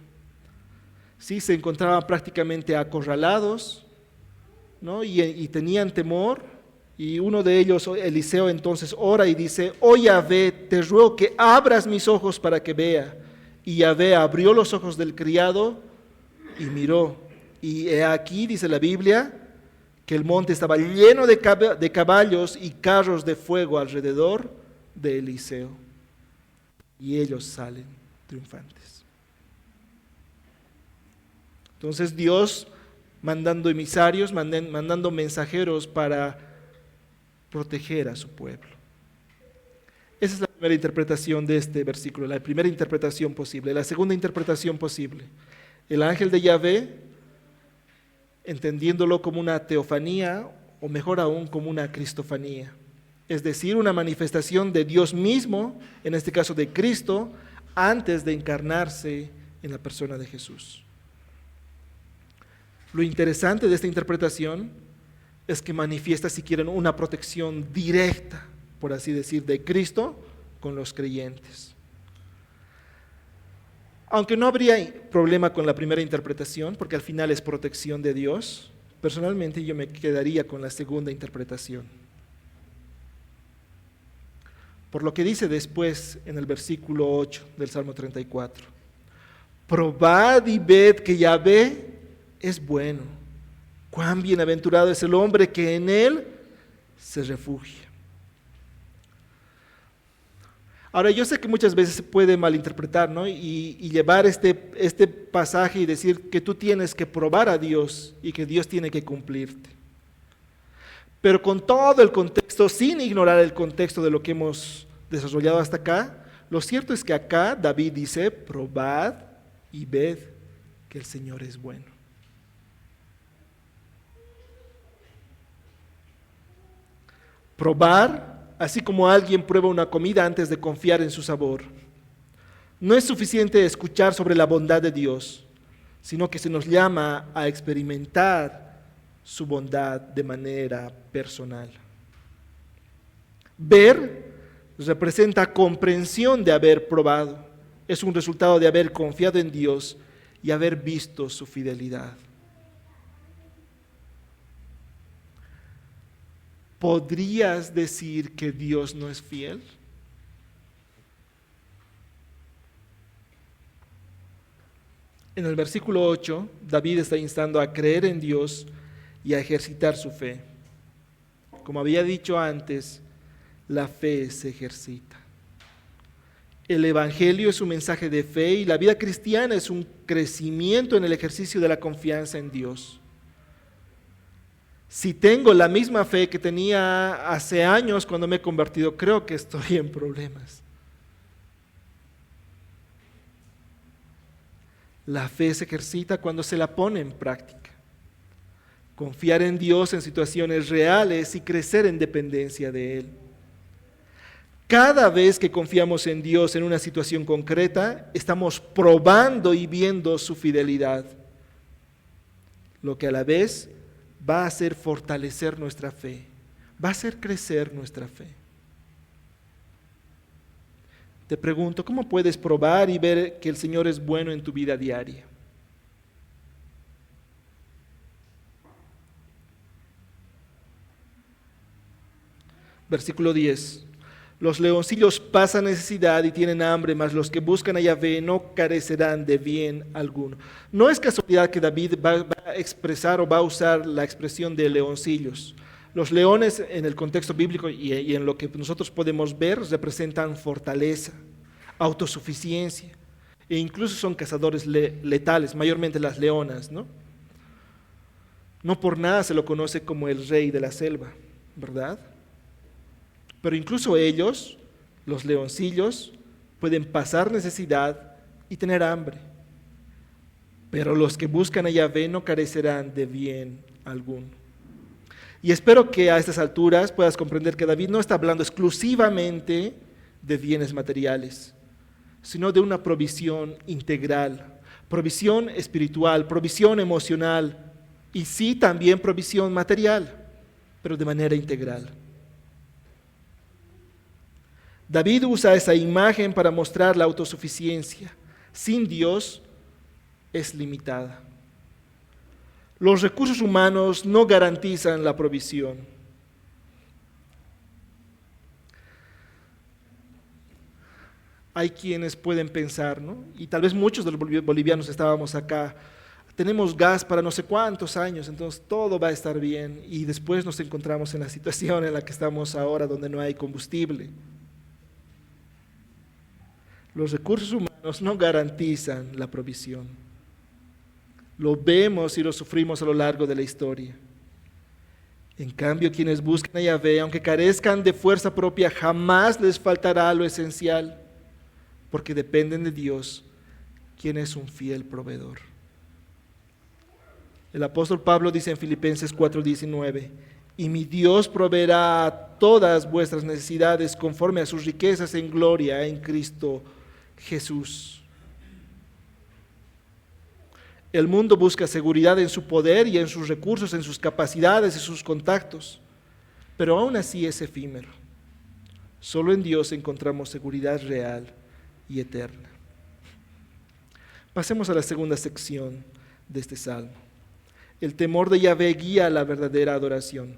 Sí, se encontraban prácticamente acorralados, ¿no? y tenían temor, Y uno de ellos, Eliseo, entonces ora y dice: oh Yahvé, te ruego que abras mis ojos para que vea. Y Yahvé abrió los ojos del criado y miró. Y he aquí, dice la Biblia, que el monte estaba lleno de caballos y carros de fuego alrededor de Eliseo. Y ellos salen triunfantes. Entonces Dios mandando emisarios, mandando mensajeros para proteger a su pueblo. Esa es la primera interpretación de este versículo, la primera interpretación posible. La segunda interpretación posible: el ángel de Yahvé, entendiéndolo como una teofanía, o mejor aún como una cristofanía, es decir, una manifestación de Dios mismo, en este caso de Cristo, antes de encarnarse en la persona de Jesús. Lo interesante de esta interpretación es que manifiesta, si quieren, una protección directa, por así decir, de Cristo con los creyentes. Aunque no habría problema con la primera interpretación, porque al final es protección de Dios, personalmente yo me quedaría con la segunda interpretación. Por lo que dice después en el versículo 8 del Salmo 34. Probad y ved que Yahvé es bueno. Cuán bienaventurado es el hombre que en él se refugia. Ahora, yo sé que muchas veces se puede malinterpretar, ¿no? Y llevar este pasaje y decir que tú tienes que probar a Dios y que Dios tiene que cumplirte. Pero con todo el contexto, sin ignorar el contexto de lo que hemos desarrollado hasta acá, lo cierto es que acá David dice: probad y ved que el Señor es bueno. Probar, así como alguien prueba una comida antes de confiar en su sabor. No es suficiente escuchar sobre la bondad de Dios, sino que se nos llama a experimentar su bondad de manera personal. Ver representa comprensión de haber probado. Es un resultado de haber confiado en Dios y haber visto su fidelidad. ¿Podrías decir que Dios no es fiel? En el versículo 8, David está instando a creer en Dios y a ejercitar su fe. Como había dicho antes, la fe se ejercita. El Evangelio es un mensaje de fe y la vida cristiana es un crecimiento en el ejercicio de la confianza en Dios. Si tengo la misma fe que tenía hace años cuando me he convertido, creo que estoy en problemas. La fe se ejercita cuando se la pone en práctica. Confiar en Dios en situaciones reales y crecer en dependencia de Él. Cada vez que confiamos en Dios en una situación concreta, estamos probando y viendo su fidelidad, lo que a la vez va a hacer fortalecer nuestra fe, va a hacer crecer nuestra fe. Te pregunto, ¿cómo puedes probar y ver que el Señor es bueno en tu vida diaria? Versículo 10. Los leoncillos pasan necesidad y tienen hambre, mas los que buscan a Yahvé no carecerán de bien alguno. No es casualidad que David va a expresar o va a usar la expresión de leoncillos. Los leones en el contexto bíblico y en lo que nosotros podemos ver representan fortaleza, autosuficiencia e incluso son cazadores letales, mayormente las leonas, ¿no? No por nada se lo conoce como el rey de la selva, ¿verdad? Pero incluso ellos, los leoncillos, pueden pasar necesidad y tener hambre. Pero los que buscan a Yahvé no carecerán de bien alguno. Y espero que a estas alturas puedas comprender que David no está hablando exclusivamente de bienes materiales, sino de una provisión integral, provisión espiritual, provisión emocional y sí también provisión material, pero de manera integral. David usa esa imagen para mostrar la autosuficiencia. Sin Dios es limitada. Los recursos humanos no garantizan la provisión. hay quienes pueden pensar, ¿no? Y tal vez muchos de los bolivianos estábamos acá, tenemos gas para no sé cuántos años, entonces todo va a estar bien, y después nos encontramos en la situación en la que estamos ahora, donde no hay combustible. Los recursos humanos no garantizan la provisión. Lo vemos y lo sufrimos a lo largo de la historia. En cambio, quienes buscan a Yahvé, aunque carezcan de fuerza propia, jamás les faltará lo esencial, porque dependen de Dios, quien es un fiel proveedor. El apóstol Pablo dice en Filipenses 4:19, y mi Dios proveerá a todas vuestras necesidades conforme a sus riquezas en gloria en Cristo Jesús. El mundo busca seguridad en su poder y en sus recursos, en sus capacidades y sus contactos, pero aún así es efímero. Solo en Dios encontramos seguridad real y eterna. Pasemos a la segunda sección de este salmo. El temor de Yahvé guía a la verdadera adoración.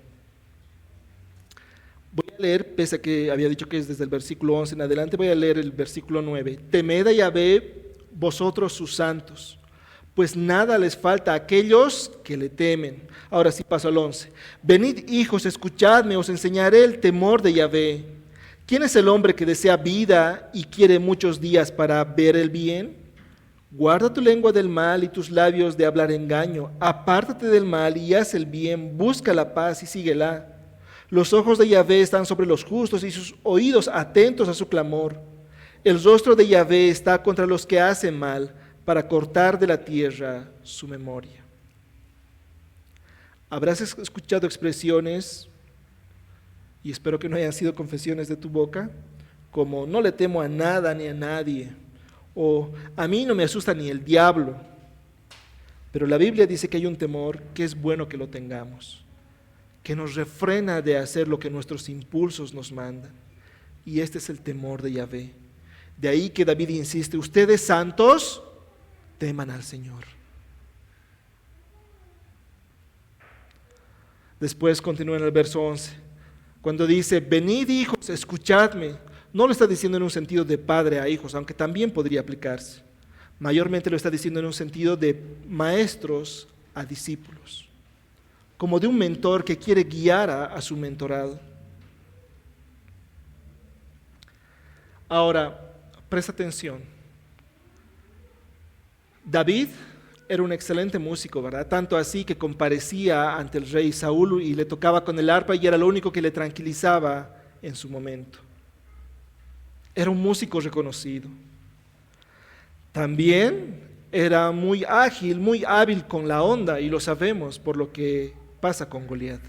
Voy a leer, pese a que había dicho que es desde el versículo 11 en adelante, voy a leer el versículo 9. Temed a Yahvé, vosotros sus santos, pues nada les falta a aquellos que le temen. Ahora sí paso al 11. Venid, hijos, escuchadme, os enseñaré el temor de Yahvé. ¿Quién es el hombre que desea vida y quiere muchos días para ver el bien? Guarda tu lengua del mal y tus labios de hablar engaño. Apártate del mal y haz el bien, busca la paz y síguela. Los ojos de Yahvé están sobre los justos y sus oídos atentos a su clamor. El rostro de Yahvé está contra los que hacen mal, para cortar de la tierra su memoria. Habrás escuchado expresiones, y espero que no hayan sido confesiones de tu boca, como no le temo a nada ni a nadie, o a mí no me asusta ni el diablo. Pero la Biblia dice que hay un temor que es bueno que lo tengamos, que nos refrena de hacer lo que nuestros impulsos nos mandan, y este es el temor de Yahvé. De ahí que David insiste, ustedes santos, teman al Señor. Después continúa en el verso 11, cuando dice, venid hijos, escuchadme. No lo está diciendo en un sentido de padre a hijos, aunque también podría aplicarse. Mayormente lo está diciendo en un sentido de maestros a discípulos, como de un mentor que quiere guiar a su mentorado. Ahora, presta atención. David era un excelente músico, ¿verdad? Tanto así que comparecía ante el rey Saúl y le tocaba con el arpa y era lo único que le tranquilizaba en su momento. Era un músico reconocido. También era muy ágil, muy hábil con la onda, y lo sabemos por lo que pasa con Goliat.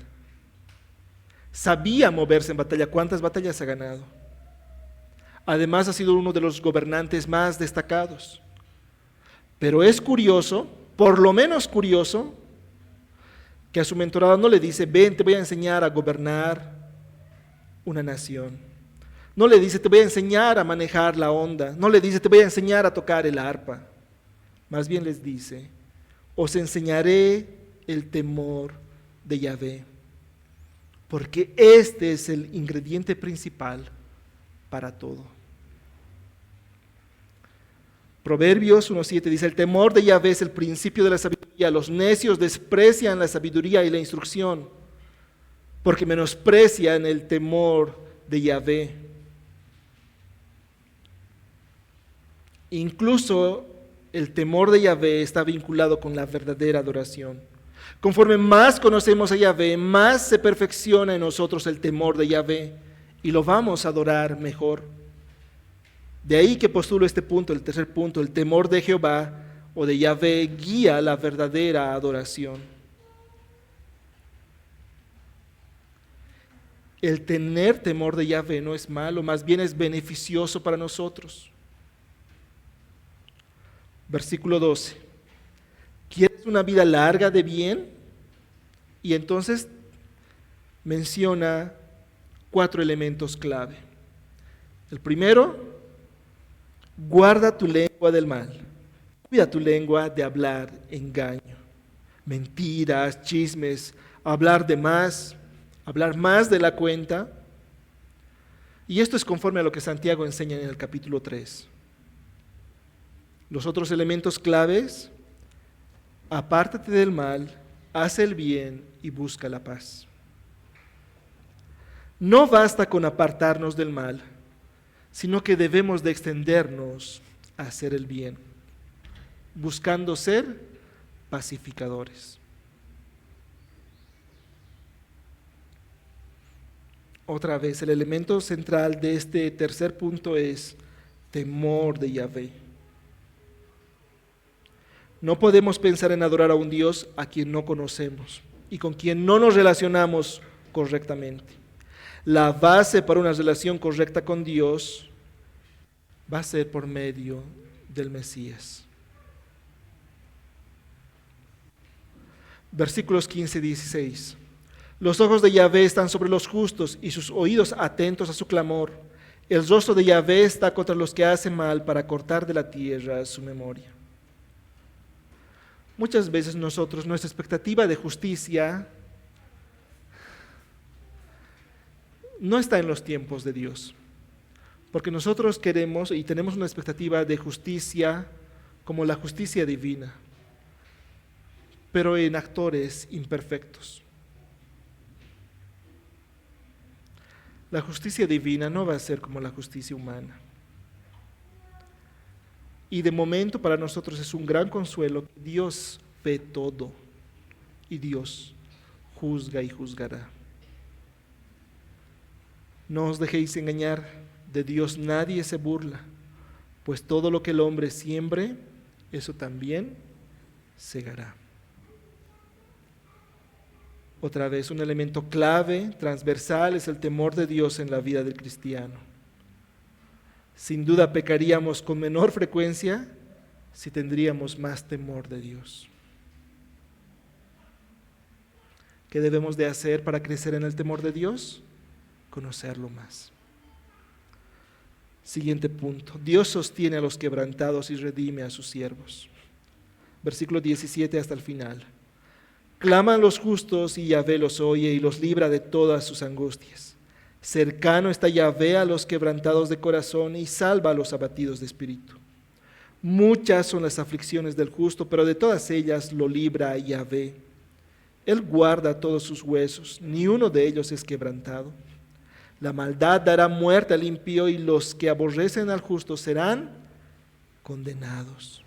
Sabía moverse en batalla. ¿Cuántas batallas ha ganado? Además ha sido uno de los gobernantes más destacados. Pero es curioso, por lo menos curioso, que a su mentorado no le dice, ven, te voy a enseñar a gobernar una nación. No le dice, te voy a enseñar a manejar la onda. No le dice, te voy a enseñar a tocar el arpa. Más bien les dice, os enseñaré el temor de Yahvé, porque este es el ingrediente principal para todo. Proverbios 1:7 dice, el temor de Yahvé es el principio de la sabiduría. Los necios desprecian la sabiduría y la instrucción, porque menosprecian el temor de Yahvé. Incluso el temor de Yahvé está vinculado con la verdadera adoración. Conforme más conocemos a Yahvé, más se perfecciona en nosotros el temor de Yahvé y lo vamos a adorar mejor. De ahí que postulo este punto, el tercer punto, el temor de Jehová o de Yahvé guía la verdadera adoración. El tener temor de Yahvé no es malo, más bien es beneficioso para nosotros. Versículo 12. ¿Quieres una vida larga de bien? Y entonces menciona 4 elementos clave. El primero, guarda tu lengua del mal. Cuida tu lengua de hablar engaño, mentiras, chismes, hablar más de la cuenta. Y esto es conforme a lo que Santiago enseña en el capítulo 3. Los otros elementos claves: apártate del mal, haz el bien y busca la paz. No basta con apartarnos del mal, sino que debemos de extendernos a hacer el bien, buscando ser pacificadores. Otra vez, el elemento central de este tercer punto es temor de Yahvé. No podemos pensar en adorar a un Dios a quien no conocemos y con quien no nos relacionamos correctamente. La base para una relación correcta con Dios va a ser por medio del Mesías. Versículos 15 y 16. Los ojos de Yahvé están sobre los justos y sus oídos atentos a su clamor. El rostro de Yahvé está contra los que hacen mal para cortar de la tierra su memoria. Muchas veces nuestra expectativa de justicia no está en los tiempos de Dios, porque nosotros queremos y tenemos una expectativa de justicia como la justicia divina, pero en actores imperfectos. La justicia divina no va a ser como la justicia humana. Y de momento para nosotros es un gran consuelo que Dios ve todo y Dios juzga y juzgará. No os dejéis engañar, de Dios nadie se burla, pues todo lo que el hombre siembre, eso también segará. Otra vez, un elemento clave, transversal, es el temor de Dios en la vida del cristiano. Sin duda pecaríamos con menor frecuencia si tendríamos más temor de Dios. ¿Qué debemos de hacer para crecer en el temor de Dios? Conocerlo más. Siguiente punto. Dios sostiene a los quebrantados y redime a sus siervos. Versículo 17 hasta el final. Claman los justos y Yahvé los oye y los libra de todas sus angustias. Cercano está Yahvé a los quebrantados de corazón y salva a los abatidos de espíritu. Muchas son las aflicciones del justo, pero de todas ellas lo libra Yahvé. Él guarda todos sus huesos, ni uno de ellos es quebrantado. La maldad dará muerte al impío y los que aborrecen al justo serán condenados.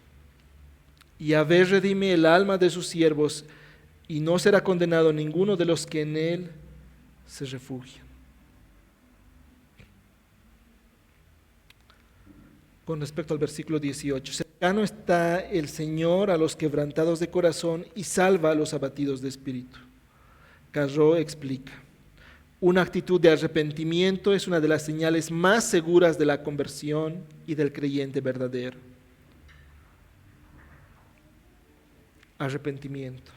Yahvé redime el alma de sus siervos y no será condenado ninguno de los que en él se refugian. Con respecto al versículo 18, cercano está el Señor a los quebrantados de corazón y salva a los abatidos de espíritu. Carro explica, una actitud de arrepentimiento es una de las señales más seguras de la conversión y del creyente verdadero. Arrepentimiento.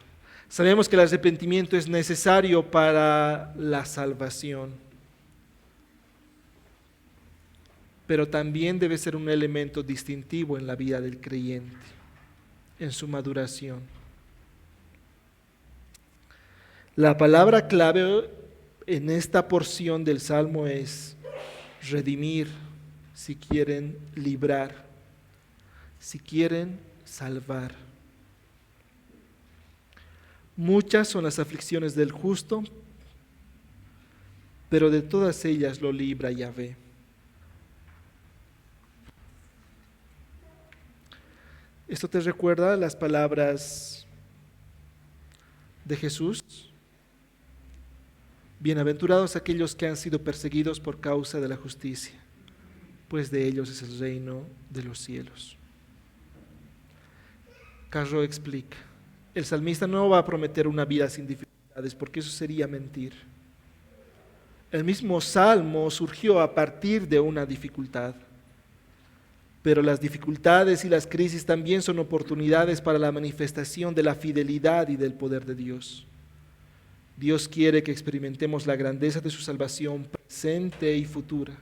Sabemos que el arrepentimiento es necesario para la salvación, pero también debe ser un elemento distintivo en la vida del creyente, en su maduración. La palabra clave en esta porción del Salmo es redimir, si quieren librar, si quieren salvar. Muchas son las aflicciones del justo, pero de todas ellas lo libra Yahvé. Esto te recuerda las palabras de Jesús. Bienaventurados aquellos que han sido perseguidos por causa de la justicia, pues de ellos es el reino de los cielos. Carro explica, el salmista no va a prometer una vida sin dificultades, porque eso sería mentir. El mismo salmo surgió a partir de una dificultad. Pero las dificultades y las crisis también son oportunidades para la manifestación de la fidelidad y del poder de Dios. Dios quiere que experimentemos la grandeza de su salvación presente y futura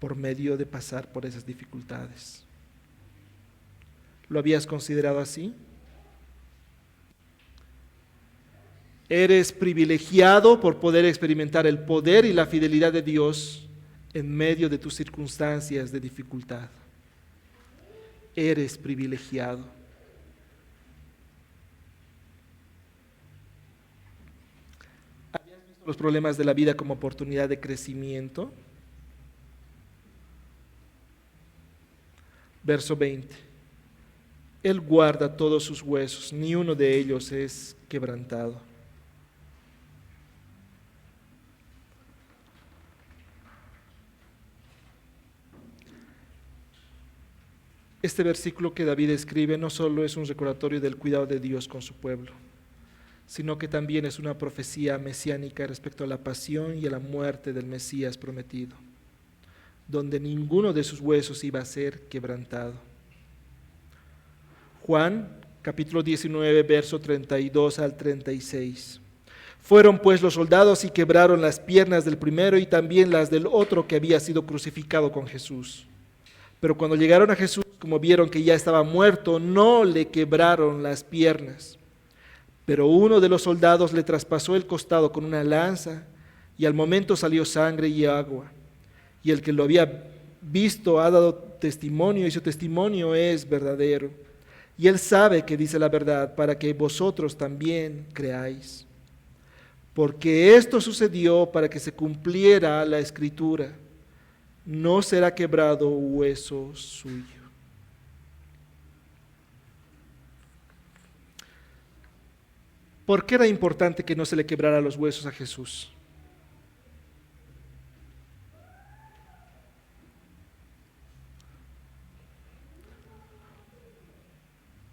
por medio de pasar por esas dificultades. ¿Lo habías considerado así? Eres privilegiado por poder experimentar el poder y la fidelidad de Dios en medio de tus circunstancias de dificultad. Eres privilegiado. ¿Habías visto los problemas de la vida como oportunidad de crecimiento? Verso 20. Él guarda todos sus huesos, ni uno de ellos es quebrantado. Este versículo que David escribe no solo es un recordatorio del cuidado de Dios con su pueblo, sino que también es una profecía mesiánica respecto a la pasión y a la muerte del Mesías prometido, donde ninguno de sus huesos iba a ser quebrantado. Juan, capítulo 19, verso 32 al 36. Fueron pues los soldados y quebraron las piernas del primero y también las del otro que había sido crucificado con Jesús. Pero cuando llegaron a Jesús, como vieron que ya estaba muerto, no le quebraron las piernas. Pero uno de los soldados le traspasó el costado con una lanza, y al momento salió sangre y agua. Y el que lo había visto ha dado testimonio, y su testimonio es verdadero. Y él sabe que dice la verdad, para que vosotros también creáis. Porque esto sucedió para que se cumpliera la Escritura: no será quebrado hueso suyo. ¿Por qué era importante que no se le quebrara los huesos a Jesús?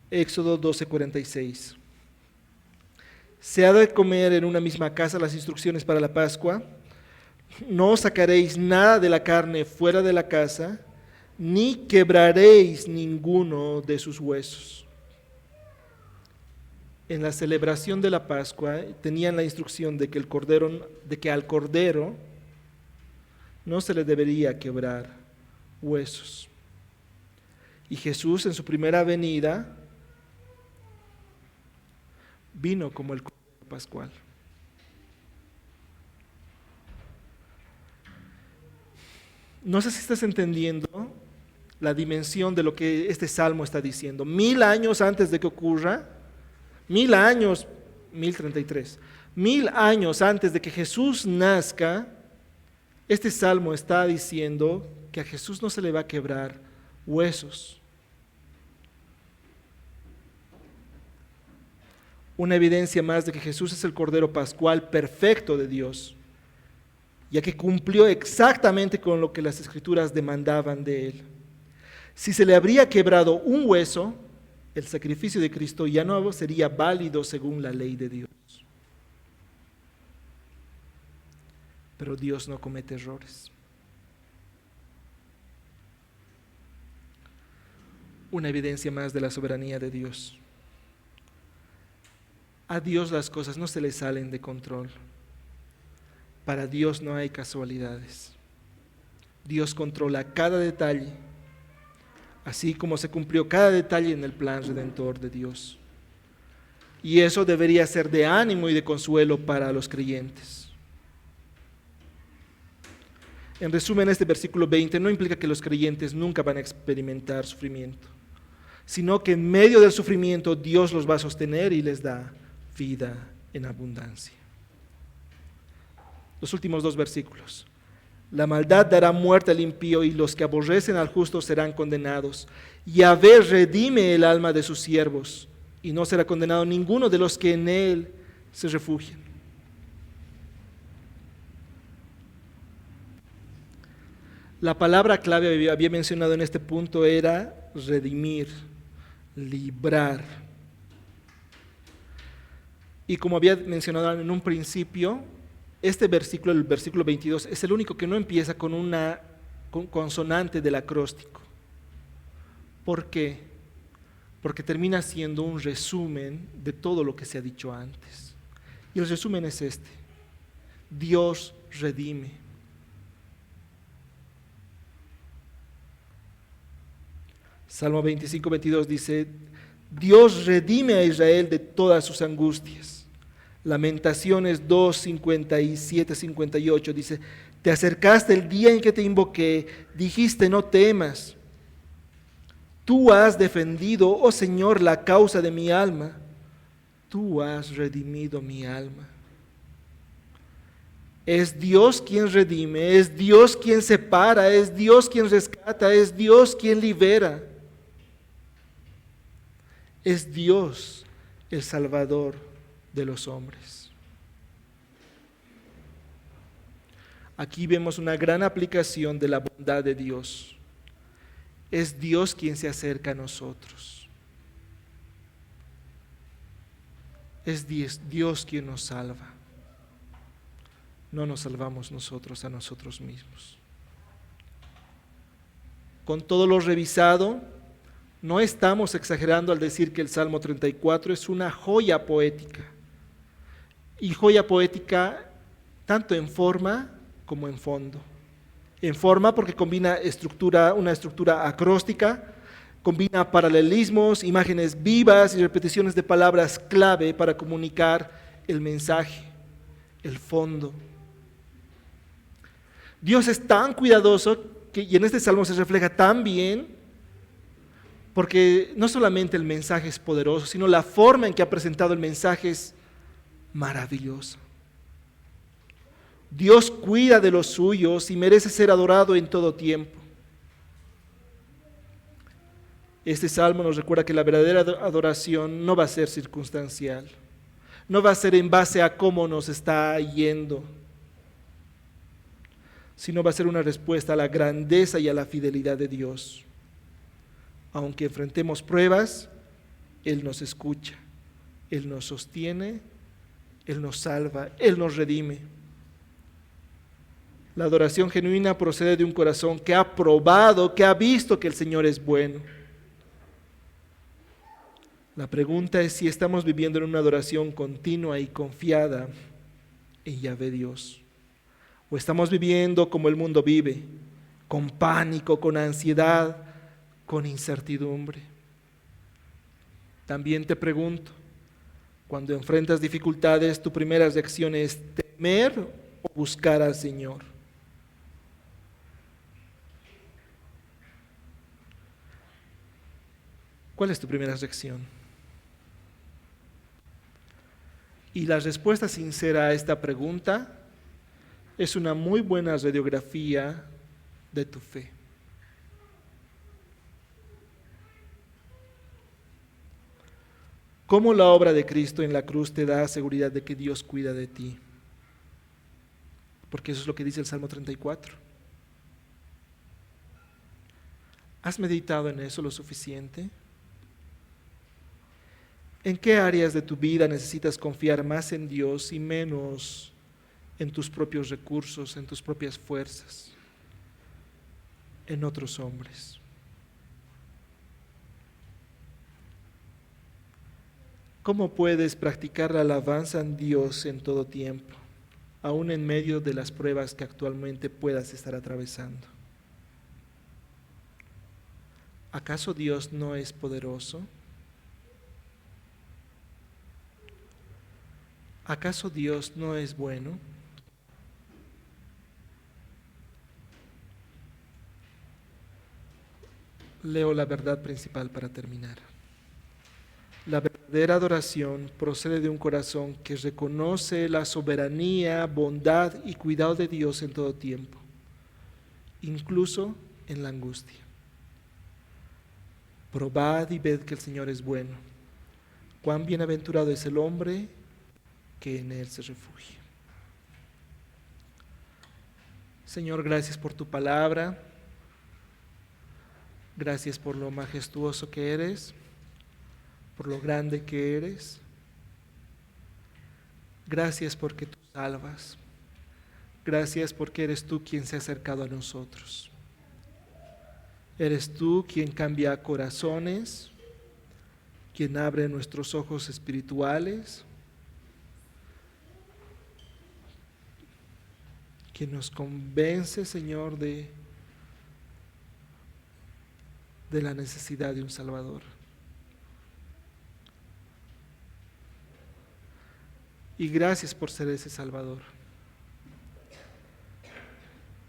Éxodo 12:46. Se ha de comer en una misma casa las instrucciones para la Pascua. No sacaréis nada de la carne fuera de la casa, ni quebraréis ninguno de sus huesos. En la celebración de la Pascua tenían la instrucción de que al cordero no se le debería quebrar huesos. Y Jesús en su primera venida vino como el cordero pascual. No sé si estás entendiendo la dimensión de lo que este salmo está diciendo. 1000 años antes de que ocurra, 1000 años, 1033, 1000 años antes de que Jesús nazca, este salmo está diciendo que a Jesús no se le va a quebrar huesos. Una evidencia más de que Jesús es el Cordero Pascual perfecto de Dios, ya que cumplió exactamente con lo que las Escrituras demandaban de él. Si se le habría quebrado un hueso, el sacrificio de Cristo ya no sería válido según la ley de Dios. Pero Dios no comete errores. Una evidencia más de la soberanía de Dios. A Dios las cosas no se le salen de control. Para Dios no hay casualidades. Dios controla cada detalle, así como se cumplió cada detalle en el plan redentor de Dios. Y eso debería ser de ánimo y de consuelo para los creyentes. En resumen, este versículo 20 no implica que los creyentes nunca van a experimentar sufrimiento, sino que en medio del sufrimiento Dios los va a sostener y les da vida en abundancia. Los últimos 2 versículos. La maldad dará muerte al impío y los que aborrecen al justo serán condenados. Yahvé redime el alma de sus siervos y no será condenado ninguno de los que en él se refugian. La palabra clave había mencionado en este punto era redimir, librar. Y como había mencionado en un principio, este versículo, el versículo 22, es el único que no empieza con una consonante del acróstico. ¿Por qué? Porque termina siendo un resumen de todo lo que se ha dicho antes. Y el resumen es este: Dios redime. Salmo 25:22 dice: Dios redime a Israel de todas sus angustias, Lamentaciones 2, 57, 58 dice: te acercaste el día en que te invoqué, dijiste no temas. Tú has defendido, oh Señor, la causa de mi alma. Tú has redimido mi alma. Es Dios quien redime, es Dios quien separa, es Dios quien rescata, es Dios quien libera. Es Dios el Salvador de los hombres. Aquí vemos una gran aplicación de la bondad de Dios. Es Dios quien se acerca a nosotros. Es Dios quien nos salva. No nos salvamos nosotros a nosotros mismos. Con todo lo revisado, no estamos exagerando al decir que el Salmo 34 es una joya poética. Y joya poética tanto en forma como en fondo. En forma porque combina una estructura acróstica, combina paralelismos, imágenes vivas y repeticiones de palabras clave para comunicar el mensaje, el fondo. Dios es tan cuidadoso y en este salmo se refleja tan bien, porque no solamente el mensaje es poderoso, sino la forma en que ha presentado el mensaje es maravillosa. Dios cuida de los suyos y merece ser adorado en todo tiempo. Este salmo nos recuerda que la verdadera adoración no va a ser circunstancial, no va a ser en base a cómo nos está yendo, sino va a ser una respuesta a la grandeza y a la fidelidad de Dios. Aunque enfrentemos pruebas, Él nos escucha, Él nos sostiene, Él nos salva, Él nos redime. La adoración genuina procede de un corazón que ha probado, que ha visto que el Señor es bueno. La pregunta es si estamos viviendo en una adoración continua y confiada en Yahvé Dios. ¿O estamos viviendo como el mundo vive, con pánico, con ansiedad, con incertidumbre? También te pregunto, cuando enfrentas dificultades, ¿tu primera reacción es temer o buscar al Señor? ¿Cuál es tu primera reacción? Y la respuesta sincera a esta pregunta es una muy buena radiografía de tu fe. ¿Cómo la obra de Cristo en la cruz te da seguridad de que Dios cuida de ti? Porque eso es lo que dice el Salmo 34. ¿Has meditado en eso lo suficiente? ¿En qué áreas de tu vida necesitas confiar más en Dios y menos en tus propios recursos, en tus propias fuerzas, en otros hombres? ¿Cómo puedes practicar la alabanza en Dios en todo tiempo, aún en medio de las pruebas que actualmente puedas estar atravesando? ¿Acaso Dios no es poderoso? ¿Acaso Dios no es bueno? Leo la verdad principal para terminar. La verdadera adoración procede de un corazón que reconoce la soberanía, bondad y cuidado de Dios en todo tiempo, incluso en la angustia. Probad y ved que el Señor es bueno. Cuán bienaventurado es el hombre que en Él se refugia. Señor, gracias por tu palabra. Gracias por lo majestuoso que eres, por lo grande que eres. Gracias porque tú salvas. Gracias porque eres tú quien se ha acercado a nosotros. Eres tú quien cambia corazones, quien abre nuestros ojos espirituales, quien nos convence, Señor, de la necesidad de un Salvador. y gracias por ser ese Salvador.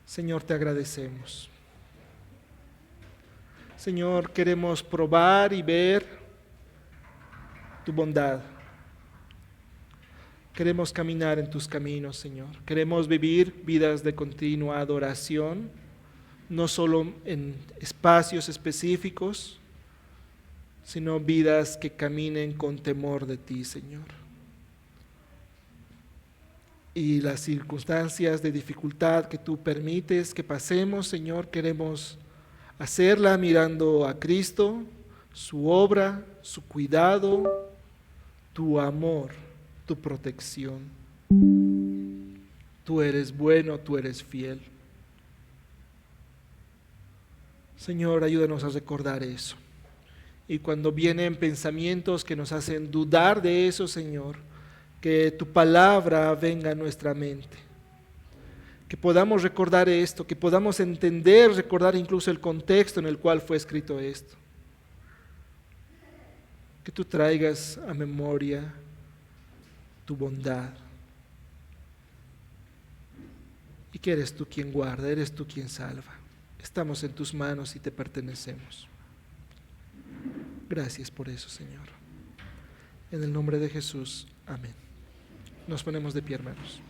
Señor, te agradecemos. Señor, queremos probar y ver tu bondad. Queremos caminar en tus caminos, Señor. Queremos vivir vidas de continua adoración, no solo en espacios específicos, sino vidas que caminen con temor de ti, Señor. Y las circunstancias de dificultad que tú permites que pasemos, Señor, queremos hacerla mirando a Cristo, su obra, su cuidado, tu amor, tu protección. Tú eres bueno, tú eres fiel. Señor, ayúdanos a recordar eso. Y cuando vienen pensamientos que nos hacen dudar de eso, Señor, que tu palabra venga a nuestra mente. Que podamos recordar esto, que podamos entender, recordar incluso el contexto en el cual fue escrito esto. Que tú traigas a memoria tu bondad. Y que eres tú quien guarda, eres tú quien salva. Estamos en tus manos y te pertenecemos. Gracias por eso, Señor. En el nombre de Jesús, amén. Nos ponemos de pie, hermanos.